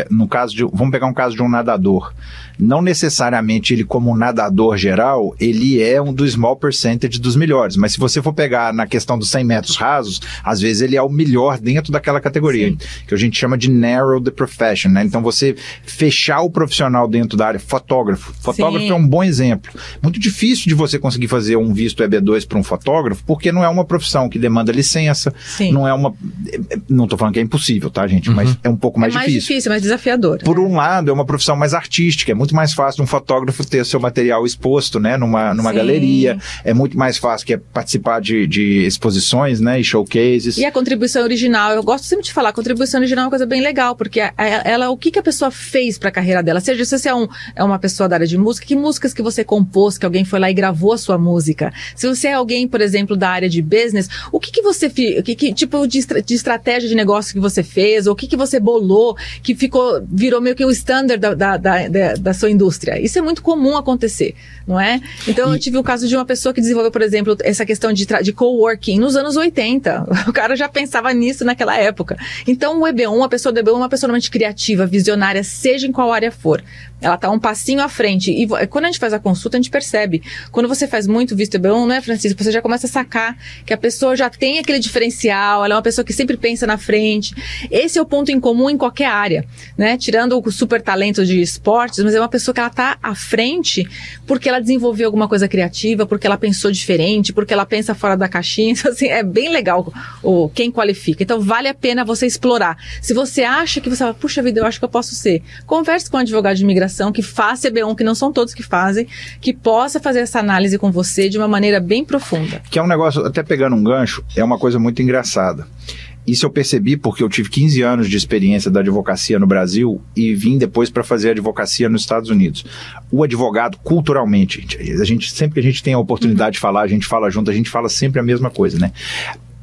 no caso vamos pegar um caso de um nadador. Não necessariamente ele, como um nadador geral, ele é um do small percentage dos melhores. Mas se você for pegar na questão dos 100 metros rasos, às vezes ele é o melhor dentro daquela categoria. Sim. Que a gente chama de narrow the profession, né? Então você fechar o profissional dentro da área, fotógrafo. Fotógrafo Sim. é um bom exemplo. Muito difícil de você conseguir fazer um visto EB2 para um fotógrafo, porque não é uma profissão que demanda licença. Sim. Não é uma... Não estou falando que é impossível, tá, gente? Mas é um pouco mais difícil. É mais difícil, mais desafiador. Por um lado, é uma profissão mais artística, é muito mais fácil um fotógrafo ter seu material exposto, né, numa galeria, é muito mais fácil que participar de exposições, né, e showcases. E a contribuição original, eu gosto sempre de falar, a contribuição original é uma coisa bem legal, porque o que a pessoa fez para a carreira dela, seja se você é uma pessoa da área de música, que músicas que você compôs, que alguém foi lá e gravou a sua música. Se você é alguém, por exemplo, da área de business, o que você fez, que tipo de estratégia de negócio que você fez, ou o que você bolou, que virou meio que o standard da sua indústria. Isso é muito comum acontecer, não é? Então, eu tive o caso de uma pessoa que desenvolveu, por exemplo, essa questão de coworking nos anos 80. O cara já pensava nisso naquela época. Então, o EB1, a pessoa do EB1 é uma pessoa realmente criativa, visionária, seja em qual área for. Ela está um passinho à frente. E quando a gente faz a consulta, a gente percebe. Quando você faz muito visto EB1, não é, Francisco? Você já começa a sacar que a pessoa já tem aquele diferencial, ela é uma pessoa que sempre pensa na frente. Esse é o ponto em comum em qualquer área, né? Tirando o super talento de esportes, mas é uma pessoa que ela está à frente porque ela desenvolveu alguma coisa criativa, porque ela pensou diferente, porque ela pensa fora da caixinha. Então, assim, é bem legal quem qualifica. Então, vale a pena você explorar. Se você acha que você fala, puxa vida, eu acho que eu posso ser. Converse com um advogado de imigração imigração que faça EB1, que não são todos que fazem, que possa fazer essa análise com você de uma maneira bem profunda. Que é um negócio, até pegando um gancho, é uma coisa muito engraçada. Isso eu percebi porque eu tive 15 anos de experiência da advocacia no Brasil e vim depois para fazer advocacia nos Estados Unidos. O advogado, culturalmente, sempre que a gente tem a oportunidade de falar, a gente fala junto, a gente fala sempre a mesma coisa, né?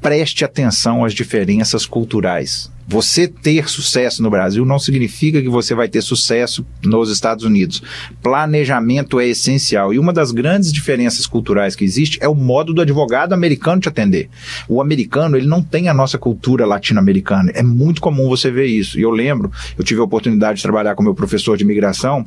Preste atenção às diferenças culturais. Você ter sucesso no Brasil não significa que você vai ter sucesso nos Estados Unidos. Planejamento é essencial. E uma das grandes diferenças culturais que existe é o modo do advogado americano te atender. O americano, ele não tem a nossa cultura latino-americana. É muito comum você ver isso. E eu lembro, eu tive a oportunidade de trabalhar com meu professor de imigração.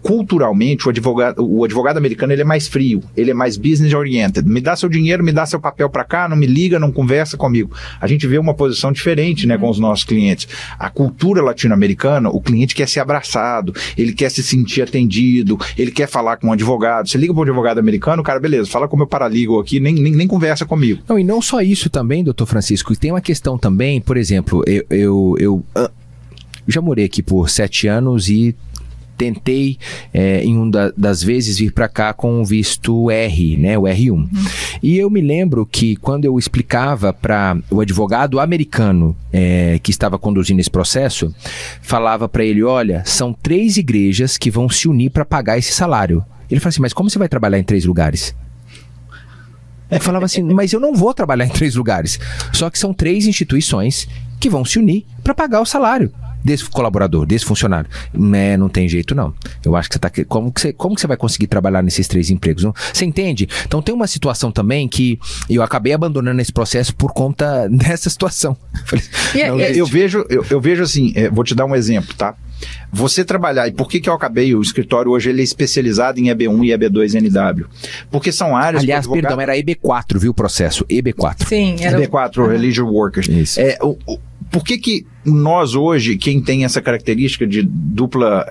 Culturalmente, o advogado americano, ele é mais frio. Ele é mais business-oriented. Me dá seu dinheiro, me dá seu papel para cá, não me liga, não conversa comigo. A gente vê uma posição diferente, né, com os nossos clientes. A cultura latino-americana, o cliente quer ser abraçado, ele quer se sentir atendido, ele quer falar com um advogado. Você liga para um advogado americano, cara, beleza, fala com o meu paralegal aqui, nem conversa comigo. Não, e não só isso também, doutor Francisco, tem uma questão também, por exemplo, eu já morei aqui por 7 anos e tentei, em uma das vezes, vir para cá com o visto R, né, o R1. E eu me lembro que quando eu explicava para o advogado americano que estava conduzindo esse processo, falava para ele, olha, são 3 igrejas que vão se unir para pagar esse salário. Ele falou assim, mas como você vai trabalhar em 3 lugares? Eu falava assim, mas eu não vou trabalhar em 3 lugares. Só que são 3 instituições que vão se unir para pagar o salário desse colaborador, desse funcionário. Não tem jeito, não. Eu acho que você tá... Como que você vai conseguir trabalhar nesses 3 empregos? Não? Você entende? Então tem uma situação também que eu acabei abandonando esse processo por conta dessa situação. Eu vejo assim, vou te dar um exemplo, tá? Você trabalhar, e por que eu acabei, o escritório hoje ele é especializado em EB1 e EB2 NW? Porque são áreas... Aliás, perdão, era EB4, viu o processo? EB4. Sim, era EB4, Religious Workers. Isso. Por que nós hoje, quem tem essa característica de dupla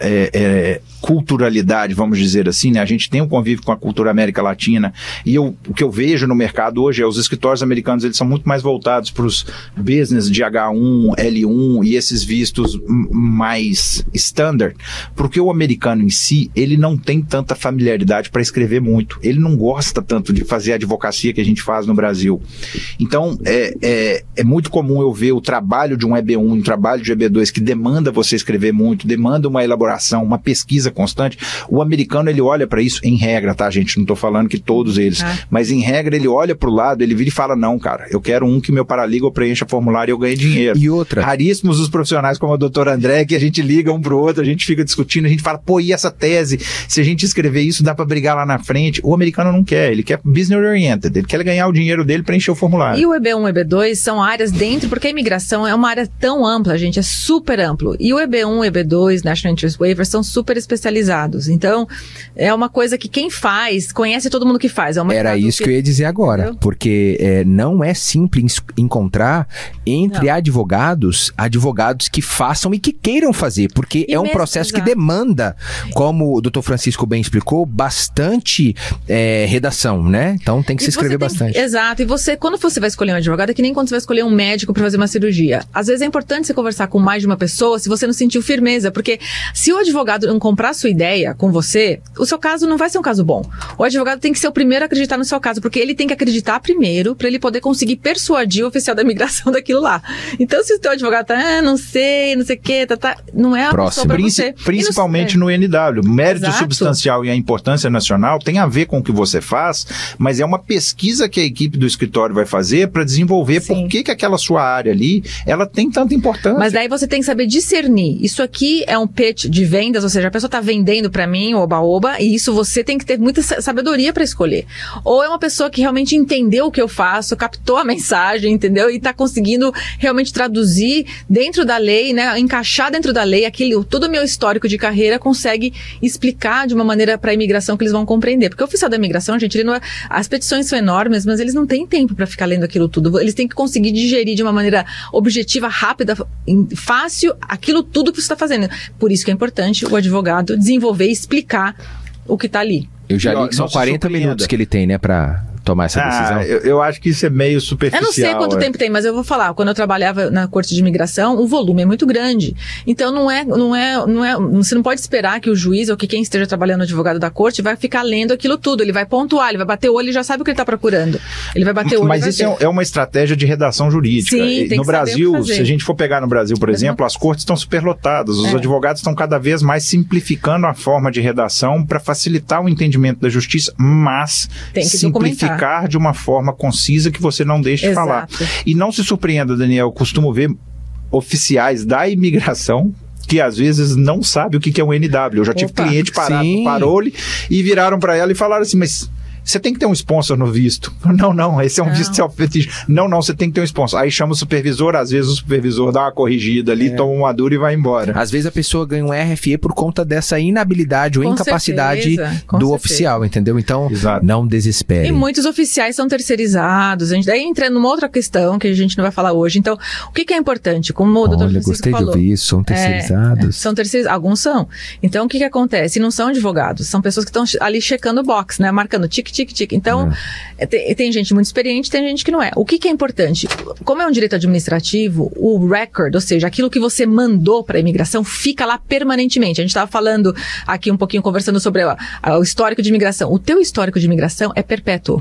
culturalidade, vamos dizer assim, né? A gente tem um convívio com a cultura América Latina e o que eu vejo no mercado hoje é os escritórios americanos, eles são muito mais voltados para os business de H1, L1 e esses vistos mais standard, porque o americano em si, ele não tem tanta familiaridade para escrever muito, ele não gosta tanto de fazer a advocacia que a gente faz no Brasil. Então, é muito comum eu ver o trabalho de um EB1, um trabalho de EB2 que demanda você escrever muito, demanda uma elaboração, uma pesquisa constante. O americano, ele olha para isso em regra, tá, gente? Não estou falando que todos eles, mas em regra ele olha para o lado, ele vira e fala, não, cara, eu quero um que meu paralegal preencha formulário e eu ganhe dinheiro. E outra? Raríssimos os profissionais como o doutor André, que a gente liga um pro outro, a gente fica discutindo, a gente fala, pô, e essa tese? Se a gente escrever isso, dá para brigar lá na frente. O americano não quer, ele quer business oriented, ele quer ganhar o dinheiro dele para encher o formulário. E o EB1 e EB2 são áreas dentro, porque a imigração é uma área tão ampla, gente, é super amplo. E o EB1, EB2, National Interest Waiver, são super especializados. Então, é uma coisa que quem faz, conhece todo mundo que faz. Era isso que eu ia dizer agora, entendeu? Porque não é simples encontrar entre advogados que façam e que queiram fazer, porque é um processo que demanda, como o doutor Francisco bem explicou, bastante redação, né? Então tem que se escrever bastante. Exato. E você, quando você vai escolher um advogado, é que nem quando você vai escolher um médico para fazer uma cirurgia. Às vezes é importante você conversar com mais de uma pessoa se você não sentiu firmeza, porque se o advogado não comprar a sua ideia com você, o seu caso não vai ser um caso bom. O advogado tem que ser o primeiro a acreditar no seu caso, porque ele tem que acreditar primeiro para ele poder conseguir persuadir o oficial da imigração daquilo lá. Então, se o teu advogado tá, não sei o que, não é a pessoa pra você. Principalmente no NW. Mérito substancial e a importância nacional tem a ver com o que você faz, mas é uma pesquisa que a equipe do escritório vai fazer para desenvolver por que aquela sua área ali, ela tem tanta importância. Mas daí você tem que saber discernir. Isso aqui é um pitch de vendas, ou seja, a pessoa tá vendendo para mim, oba-oba, e isso você tem que ter muita sabedoria para escolher. Ou é uma pessoa que realmente entendeu o que eu faço, captou a mensagem, entendeu? E tá conseguindo realmente traduzir dentro da lei, né? Encaixar dentro da lei todo o meu histórico de carreira, consegue explicar de uma maneira para a imigração que eles vão compreender. Porque o oficial da imigração, gente, ele não as petições são enormes, mas eles não têm tempo para ficar lendo aquilo tudo. Eles têm que conseguir digerir de uma maneira objetiva, rápida, fácil, aquilo tudo que você está fazendo. Por isso que é importante o advogado desenvolver e explicar o que está ali. Eu já li que são 40 minutos que ele tem, né, para tomar essa decisão? Eu acho que isso é meio superficial. Eu não sei quanto tempo tem, mas eu vou falar. Quando eu trabalhava na Corte de Imigração, o volume é muito grande. Então você não pode esperar que o juiz ou que quem esteja trabalhando no advogado da corte vai ficar lendo aquilo tudo. Ele vai pontuar, ele vai bater o olho, ele já sabe o que ele está procurando. Ele vai bater o olho. Mas isso é uma estratégia de redação jurídica. Sim, tem no que Brasil, saber o que fazer. se a gente for pegar no Brasil, por exemplo, as cortes estão superlotadas. Os advogados estão cada vez mais simplificando a forma de redação para facilitar o entendimento da justiça, mas simplificar de uma forma concisa que você não deixe de falar. E não se surpreenda, Daniel, eu costumo ver oficiais da imigração que às vezes não sabe o que é um NW. Eu já tive cliente parado no parole e viraram para ela e falaram assim, mas você tem que ter um sponsor no visto. Não, esse é um visto self-petition. Não, você tem que ter um sponsor. Aí chama o supervisor, às vezes o supervisor dá uma corrigida ali, toma uma dura e vai embora. Às vezes a pessoa ganha um RFE por conta dessa inabilidade ou incapacidade do oficial, entendeu? Então, não desespere. E muitos oficiais são terceirizados. Daí entra numa outra questão que a gente não vai falar hoje. Então, o que é importante? Como o doutor Francisco gostei falou, de ouvir isso, são terceirizados. São terceirizados, alguns são. Então, o que acontece? Não são advogados, são pessoas que estão ali checando o box, né? Marcando tique. Então, tem gente muito experiente, tem gente que não é. O que é importante? Como é um direito administrativo, o record, ou seja, aquilo que você mandou para a imigração, fica lá permanentemente. A gente estava falando aqui um pouquinho, conversando sobre o histórico de imigração. O teu histórico de imigração é perpétuo.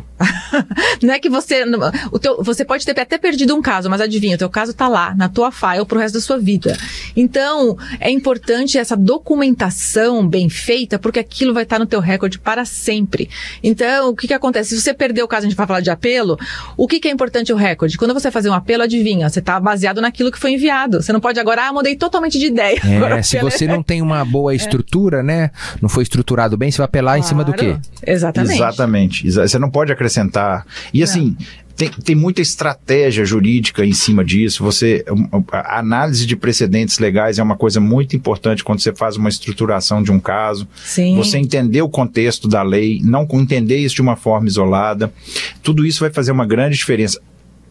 Não é que você pode ter até perdido um caso, mas adivinha, o teu caso está lá, na tua file, pro resto da sua vida. Então, é importante essa documentação bem feita, porque aquilo vai estar no teu recorde para sempre. Então, o que acontece? Se você perdeu o caso, a gente vai falar de apelo, o que é importante o recorde? Quando você fazer um apelo, adivinha, você está baseado naquilo que foi enviado. Você não pode agora, mudei totalmente de ideia. Se você não tem uma boa estrutura, né? Não foi estruturado bem, você vai apelar em cima do quê? Exatamente. Você não pode acrescentar. E assim, tem muita estratégia jurídica em cima disso. A análise de precedentes legais é uma coisa muito importante quando você faz uma estruturação de um caso. Sim. Você entender o contexto da lei, não entender isso de uma forma isolada. Tudo isso vai fazer uma grande diferença.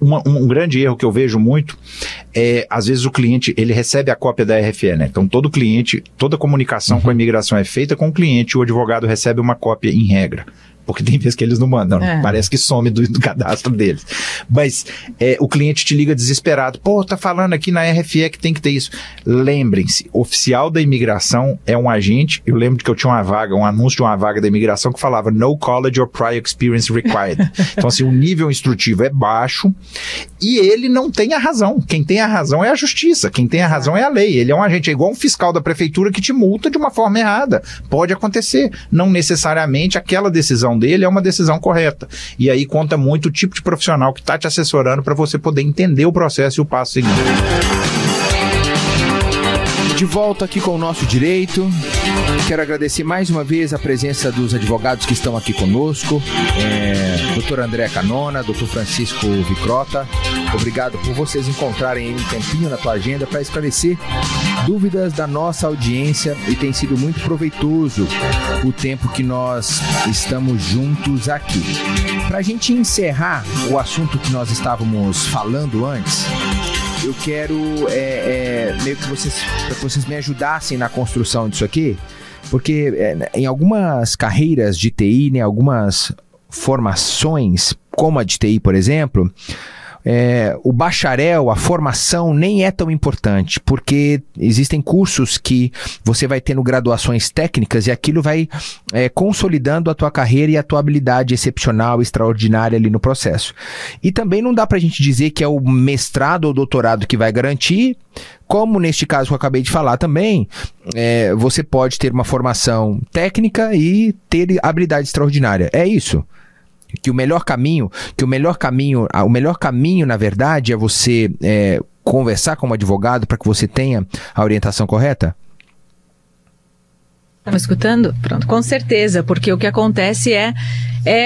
Um grande erro que eu vejo muito é, às vezes o cliente, ele recebe a cópia da RFE, né? Então todo cliente, toda comunicação com a imigração é feita com o cliente, o advogado recebe uma cópia em regra. Porque tem vezes que eles não mandam, parece que some do cadastro deles. Mas o cliente te liga desesperado. Tá falando aqui na RFE que tem que ter isso. Lembrem-se, oficial da imigração é um agente. Eu lembro que eu tinha um anúncio de uma vaga da imigração que falava no college or prior experience required. Então assim, o nível instrutivo é baixo e ele não tem a razão. Quem tem a razão é a justiça. Quem tem a razão é a lei. Ele é um agente, é igual um fiscal da prefeitura que te multa de uma forma errada. Pode acontecer. Não necessariamente aquela decisão dele é uma decisão correta. E aí conta muito o tipo de profissional que está te assessorando para você poder entender o processo e o passo seguinte. De volta aqui com o Nosso Direito. Quero agradecer mais uma vez a presença dos advogados que estão aqui conosco. Dr. André Canona, Dr. Francisco Vicrota. Obrigado por vocês encontrarem um tempinho na tua agenda para esclarecer dúvidas da nossa audiência e tem sido muito proveitoso o tempo que nós estamos juntos aqui. Para a gente encerrar o assunto que nós estávamos falando antes, eu quero meio que vocês me ajudassem na construção disso aqui, porque em algumas carreiras de TI, né, algumas formações, como a de TI, por exemplo, o bacharel, a formação nem é tão importante, porque existem cursos que você vai tendo graduações técnicas e aquilo vai consolidando a tua carreira e a tua habilidade excepcional, extraordinária ali no processo. E também não dá pra gente dizer que é o mestrado ou doutorado que vai garantir, como neste caso que eu acabei de falar também, você pode ter uma formação técnica e ter habilidade extraordinária. É isso? O melhor caminho, na verdade, é você conversar com um advogado para que você tenha a orientação correta? Tá me escutando? Pronto, com certeza, porque o que acontece é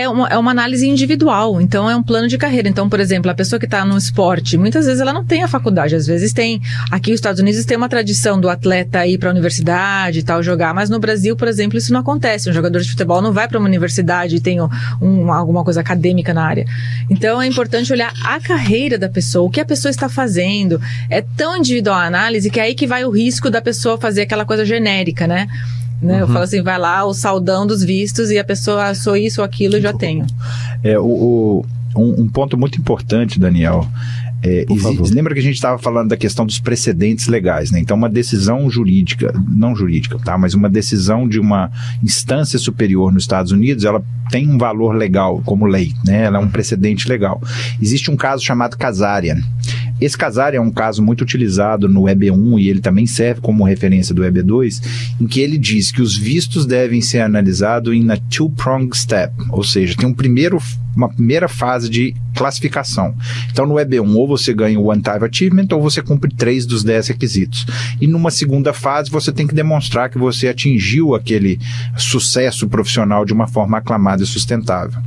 uma análise individual, então é um plano de carreira. Então, por exemplo, a pessoa que está no esporte, muitas vezes ela não tem a faculdade, às vezes tem, aqui nos Estados Unidos tem uma tradição do atleta ir para a universidade e tal, jogar, mas no Brasil, por exemplo, isso não acontece. Um jogador de futebol não vai para uma universidade e tem alguma coisa acadêmica na área. Então, é importante olhar a carreira da pessoa, o que a pessoa está fazendo. É tão individual a análise que é aí que vai o risco da pessoa fazer aquela coisa genérica, né? Eu falo assim, vai lá o saldão dos vistos e a pessoa sou isso ou aquilo e já tenho. Um ponto muito importante, Daniel, lembra que a gente estava falando da questão dos precedentes legais, né? Então uma decisão jurídica, não jurídica, tá? Mas uma decisão de uma instância superior nos Estados Unidos, ela tem um valor legal como lei, né? Ela é um precedente legal. Existe um caso chamado Kazarian. Esse Kazarian é um caso muito utilizado no EB1 e ele também serve como referência do EB2, em que ele diz que os vistos devem ser analisados em a two-pronged step, ou seja, tem uma primeira fase de classificação. Então no EB1 ou você ganha o One-Time Achievement ou você cumpre 3 dos 10 requisitos. E numa segunda fase você tem que demonstrar que você atingiu aquele sucesso profissional de uma forma aclamada e sustentável.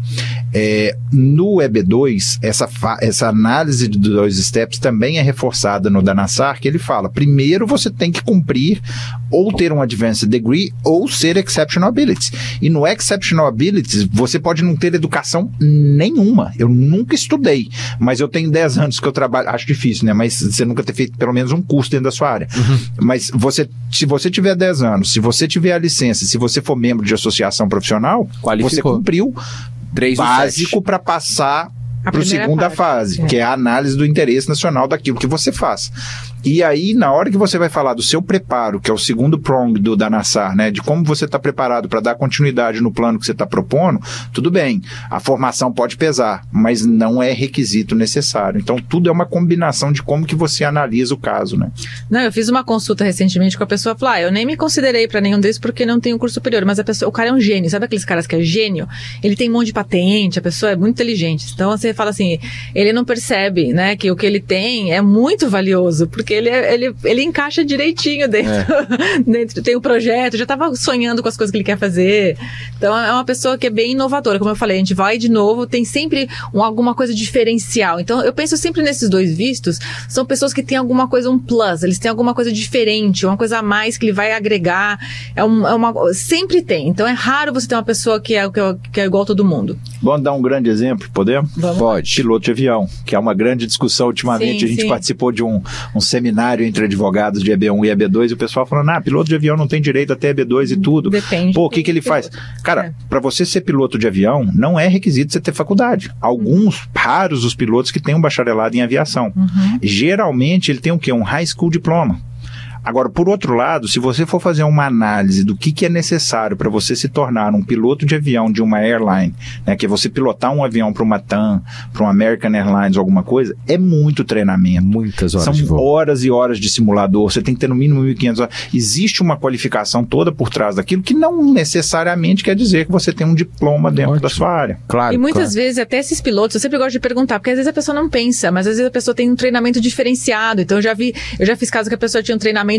No EB2, essa análise de 2 steps também é reforçada no Danassar, que ele fala, primeiro você tem que cumprir ou ter um Advanced Degree ou ser Exceptional Abilities. E no Exceptional Abilities você pode não ter educação nenhuma. Eu nunca estudei, mas eu tenho 10 anos que eu trabalho, acho difícil, né? Mas você nunca ter feito pelo menos um curso dentro da sua área. Mas se você tiver 10 anos, se você tiver a licença, se você for membro de associação profissional, você cumpriu básico para passar para a segunda fase, que é a análise do interesse nacional daquilo que você faz. E aí, na hora que você vai falar do seu preparo, que é o segundo prong do Danassar, né, de como você está preparado para dar continuidade no plano que você está propondo, tudo bem, a formação pode pesar, mas não é requisito necessário. Então, tudo é uma combinação de como que você analisa o caso, né? Não, eu fiz uma consulta recentemente com a pessoa, falou, eu nem me considerei para nenhum desses porque não tenho curso superior, mas o cara é um gênio, sabe aqueles caras que é gênio? Ele tem um monte de patente, a pessoa é muito inteligente. Então, você fala assim, ele não percebe, né, que o que ele tem é muito valioso, porque ele encaixa direitinho dentro, tem um projeto, já estava sonhando com as coisas que ele quer fazer. Então é uma pessoa que é bem inovadora, como eu falei, a gente vai de novo, tem sempre alguma coisa diferencial. Então eu penso sempre nesses 2 vistos, são pessoas que têm alguma coisa, um plus, eles têm alguma coisa diferente, uma coisa a mais que ele vai agregar, sempre tem. Então é raro você ter uma pessoa que é igual a todo mundo. Vamos dar um grande exemplo, podemos? Vamos. Pode. Piloto de avião, que é uma grande discussão ultimamente. A gente participou de um seminário entre advogados de EB1 e EB2 e o pessoal falando, piloto de avião não tem direito até EB2 e tudo. Depende. Pô, o que ele faz? Cara, para você ser piloto de avião, não é requisito você ter faculdade. Raros os pilotos que têm um bacharelado em aviação. Geralmente ele tem o quê? Um high school diploma. Agora, por outro lado, se você for fazer uma análise do que é necessário para você se tornar um piloto de avião de uma airline, né, que é você pilotar um avião para uma TAM, para uma American Airlines ou alguma coisa, é muito treinamento. Muitas horas de voo. São horas e horas de simulador, você tem que ter no mínimo 1.500 horas. Existe uma qualificação toda por trás daquilo que não necessariamente quer dizer que você tem um diploma dentro da sua área. Claro. E muitas vezes, até esses pilotos, eu sempre gosto de perguntar, porque às vezes a pessoa não pensa, mas às vezes a pessoa tem um treinamento diferenciado. Então eu já fiz caso que a pessoa tinha um treinamento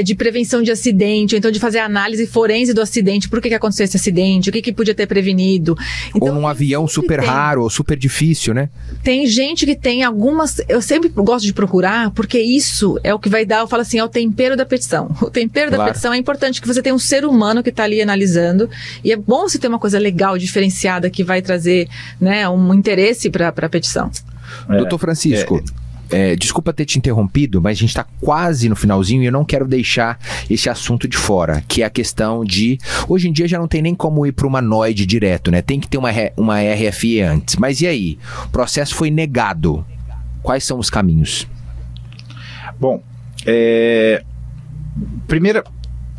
de prevenção de acidente, ou então de fazer análise forense do acidente, por que aconteceu esse acidente, o que podia ter prevenido. Então, ou num avião super raro, ou super difícil, né? Tem gente que tem algumas, eu sempre gosto de procurar, porque isso é o que vai dar, eu falo assim, é o tempero da petição. O tempero da petição é importante, que você tem um ser humano que está ali analisando, e é bom você ter uma coisa legal, diferenciada, que vai trazer, né, um interesse para a petição. Doutor Francisco, desculpa ter te interrompido, mas a gente está quase no finalzinho e eu não quero deixar esse assunto de fora, que é a questão de... Hoje em dia já não tem nem como ir para uma NOID direto, né? Tem que ter uma RFE antes. Mas e aí? O processo foi negado. Quais são os caminhos? Bom,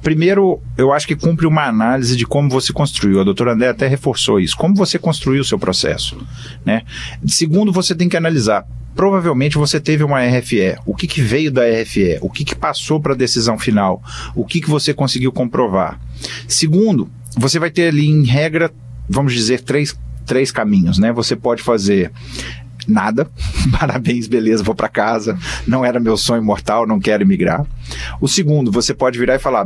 Primeiro, eu acho que cumpre uma análise de como você construiu. A doutora André até reforçou isso. Como você construiu o seu processo, né? Segundo, você tem que analisar. Provavelmente você teve uma RFE. O que veio da RFE? O que passou para a decisão final? O que você conseguiu comprovar? Segundo, você vai ter ali, em regra, vamos dizer, três caminhos, né? Você pode fazer... nada, parabéns, beleza, vou para casa, não era meu sonho mortal, não quero emigrar. O segundo, você pode virar e falar,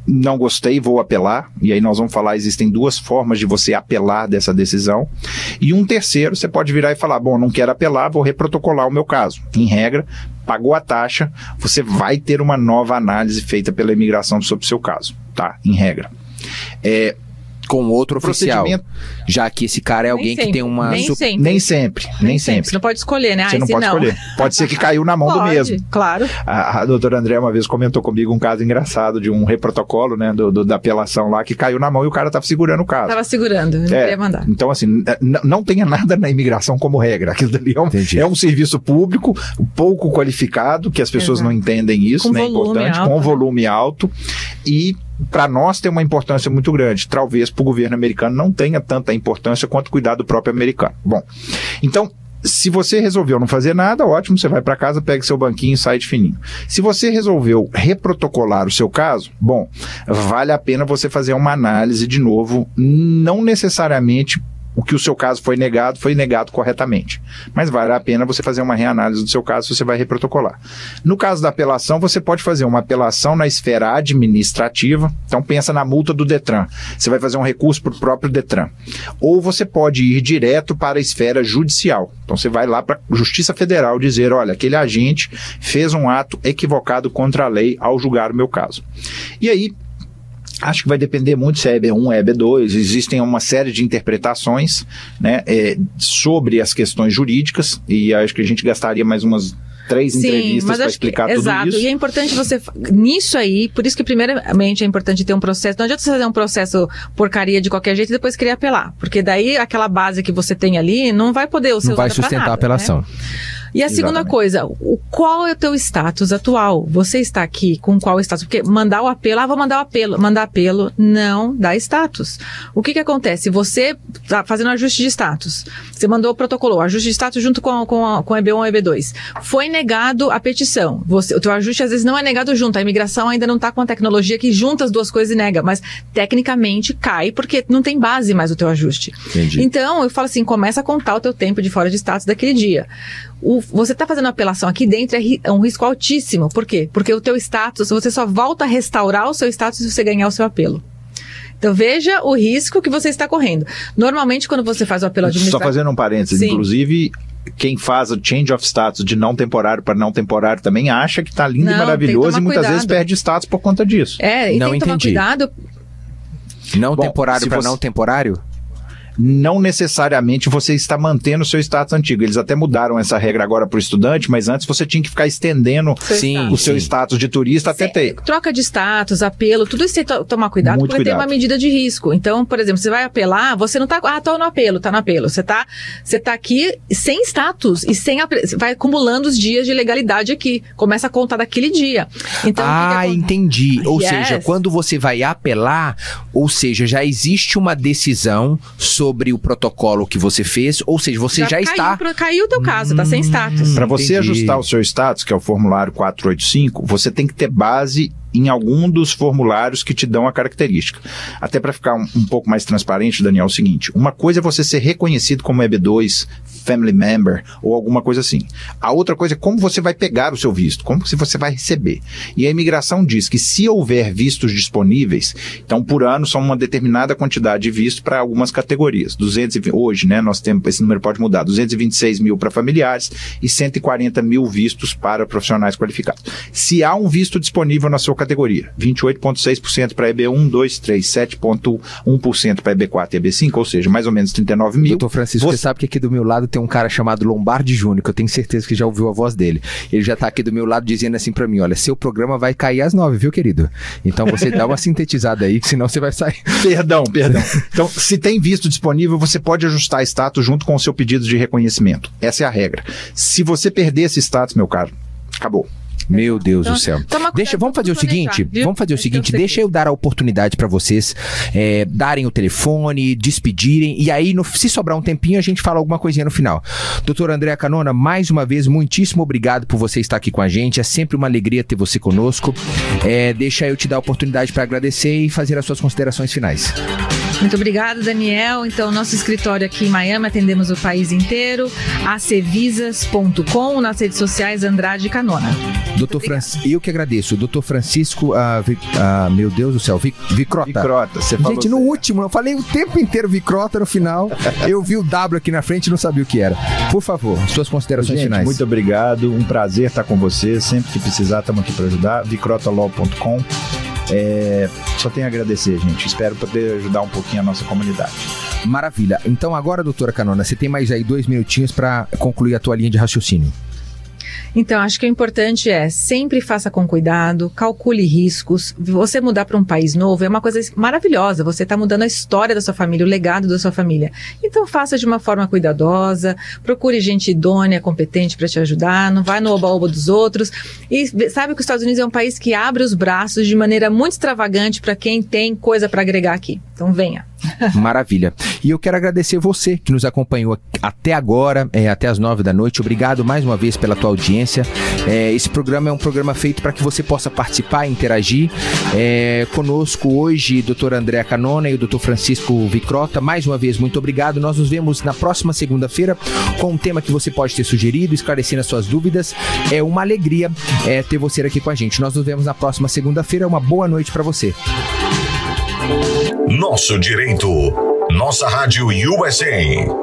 não gostei, vou apelar, e aí nós vamos falar, existem 2 formas de você apelar dessa decisão. E um terceiro, você pode virar e falar, bom, não quero apelar, vou reprotocolar o meu caso. Em regra, pagou a taxa, você vai ter uma nova análise feita pela imigração sobre o seu caso, tá? Em regra. com outro oficial. Já que esse cara é alguém que tem uma... Nem sempre. Você não pode escolher, né? Você não pode escolher. Pode ser que caiu na mão do mesmo. Claro. A doutora André uma vez comentou comigo um caso engraçado de um reprotocolo, né, da apelação lá, que caiu na mão e o cara estava segurando o caso. Estava segurando, não queria mandar. Então, assim, não tenha nada na imigração como regra. Aquilo dali é um serviço público, pouco qualificado, que as pessoas não entendem isso, né? É importante, com volume alto. E para nós tem uma importância muito grande. Talvez para o governo americano não tenha tanta importância quanto cuidar do próprio americano. Bom, então, se você resolveu não fazer nada, ótimo, você vai para casa, pega seu banquinho e sai de fininho. Se você resolveu reprotocolar o seu caso, bom, vale a pena você fazer uma análise de novo, não necessariamente o que o seu caso foi negado corretamente. Mas vale a pena você fazer uma reanálise do seu caso se você vai reprotocolar. No caso da apelação, você pode fazer uma apelação na esfera administrativa. Então pensa na multa do Detran. Você vai fazer um recurso para o próprio Detran. Ou você pode ir direto para a esfera judicial. Então você vai lá para a Justiça Federal dizer, olha, aquele agente fez um ato equivocado contra a lei ao julgar o meu caso. E aí, acho que vai depender muito se é EB1, é EB2, existem uma série de interpretações, né, sobre as questões jurídicas, e acho que a gente gastaria mais umas 3 entrevistas para explicar tudo exato. isso. E é importante você, nisso aí, por isso que primeiramente é importante ter um processo, não adianta você fazer um processo porcaria de qualquer jeito e depois querer apelar, porque daí aquela base que você tem ali não vai poder não vai sustentar a apelação. Né? E a segunda coisa, qual é o teu status atual? Você está aqui com qual status? Porque mandar o apelo, vou mandar o apelo. Mandar apelo não dá status. O que acontece? Você está fazendo ajuste de status. Você mandou o protocolo, ajuste de status junto com EB1 e EB2. Foi negado a petição. O teu ajuste às vezes não é negado junto. A imigração ainda não está com a tecnologia que junta as duas coisas e nega. Mas tecnicamente cai porque não tem base mais o teu ajuste. Entendi. Então eu falo assim, começa a contar o teu tempo de fora de status daquele dia. Você está fazendo apelação aqui dentro é um risco altíssimo. Por quê? Porque o teu status, você só volta a restaurar o seu status se você ganhar o seu apelo. Então veja o risco que você está correndo. Normalmente quando você faz o apelo administrativo... Só fazendo um parênteses, sim. Inclusive... Quem faz o change of status de não temporário para não temporário também acha que está lindo e maravilhoso e muitas vezes perde status por conta disso. E não tem que tomar cuidado. Não temporário para não temporário? Não necessariamente você está mantendo o seu status antigo. Eles até mudaram essa regra agora para o estudante, mas antes você tinha que ficar estendendo o seu status de turista até ter. Troca de status, apelo, tudo isso tem que tomar cuidado, muito porque tem uma medida de risco. Então, por exemplo, você vai apelar, você não está... tô no apelo, tá no apelo. Você tá aqui sem status e vai acumulando os dias de legalidade aqui. Começa a contar daquele dia. Então, entendi. Ou seja, quando você vai apelar, ou seja, já existe uma decisão sobre o protocolo que você fez, ou seja, você já está... Caiu o teu caso, está sem status. Para você ajustar o seu status, que é o formulário 485, você tem que ter base em algum dos formulários que te dão a característica. Até para ficar um pouco mais transparente, Daniel, é o seguinte, uma coisa é você ser reconhecido como EB2, family member, ou alguma coisa assim. A outra coisa é como você vai pegar o seu visto, como você vai receber. E a imigração diz que se houver vistos disponíveis, então por ano são uma determinada quantidade de vistos para algumas categorias. Hoje, né, nós temos, esse número pode mudar, 226 mil para familiares e 140 mil vistos para profissionais qualificados. Se há um visto disponível na sua categoria, 28,6% para EB1, 2, 3, 7,1% para EB4 e EB5, ou seja, mais ou menos 39 mil. Doutor Francisco, você sabe que aqui do meu lado tem um cara chamado Lombardi Júnior, que eu tenho certeza que já ouviu a voz dele. Ele já tá aqui do meu lado dizendo assim pra mim, olha, seu programa vai cair às 9, viu, querido? Então você dá uma sintetizada aí, que senão você vai sair. Perdão. Então, se tem visto disponível, você pode ajustar status junto com o seu pedido de reconhecimento. Essa é a regra. Se você perder esse status, meu caro, acabou. Meu Deus do céu. Vamos fazer o seguinte, deixa eu dar a oportunidade para vocês darem o telefone, despedirem, e aí se sobrar um tempinho a gente fala alguma coisinha no final. Doutora Andréa Canona, mais uma vez, muitíssimo obrigado por você estar aqui com a gente, é sempre uma alegria ter você conosco. Deixa eu te dar a oportunidade para agradecer e fazer as suas considerações finais. Muito obrigada, Daniel. Então, nosso escritório aqui em Miami, atendemos o país inteiro, acvisas.com, nas redes sociais Andrade Canona. Eu que agradeço. Doutor Francisco, meu Deus do céu, Vicrota. Você falou. Gente, no último, eu falei o tempo inteiro Vicrota, no final, eu vi o W aqui na frente e não sabia o que era. Por favor, suas considerações finais. Muito obrigado, um prazer estar com você. Sempre que precisar, estamos aqui para ajudar. vicrotalaw.com. Só tenho a agradecer, gente. Espero poder ajudar um pouquinho a nossa comunidade. Maravilha. Então agora, doutora Canona, você tem mais aí 2 minutinhos para concluir a tua linha de raciocínio. Então, acho que o importante é sempre faça com cuidado, calcule riscos. Você mudar para um país novo é uma coisa maravilhosa. Você está mudando a história da sua família, o legado da sua família. Então, faça de uma forma cuidadosa, procure gente idônea, competente para te ajudar, não vai no oba-oba dos outros. E sabe que os Estados Unidos é um país que abre os braços de maneira muito extravagante para quem tem coisa para agregar aqui. Então, venha. Maravilha. E eu quero agradecer você que nos acompanhou até agora, até as 9 da noite. Obrigado mais uma vez pela tua audiência. Esse programa é um programa feito para que você possa participar e interagir. Conosco hoje, doutora Andréa Canona e o doutor Francisco Vicrota. Mais uma vez, muito obrigado. Nós nos vemos na próxima segunda-feira com um tema que você pode ter sugerido, esclarecendo as suas dúvidas. É uma alegria ter você aqui com a gente. Nós nos vemos na próxima segunda-feira. Uma boa noite para você. Nosso Direito. Nossa Rádio USA.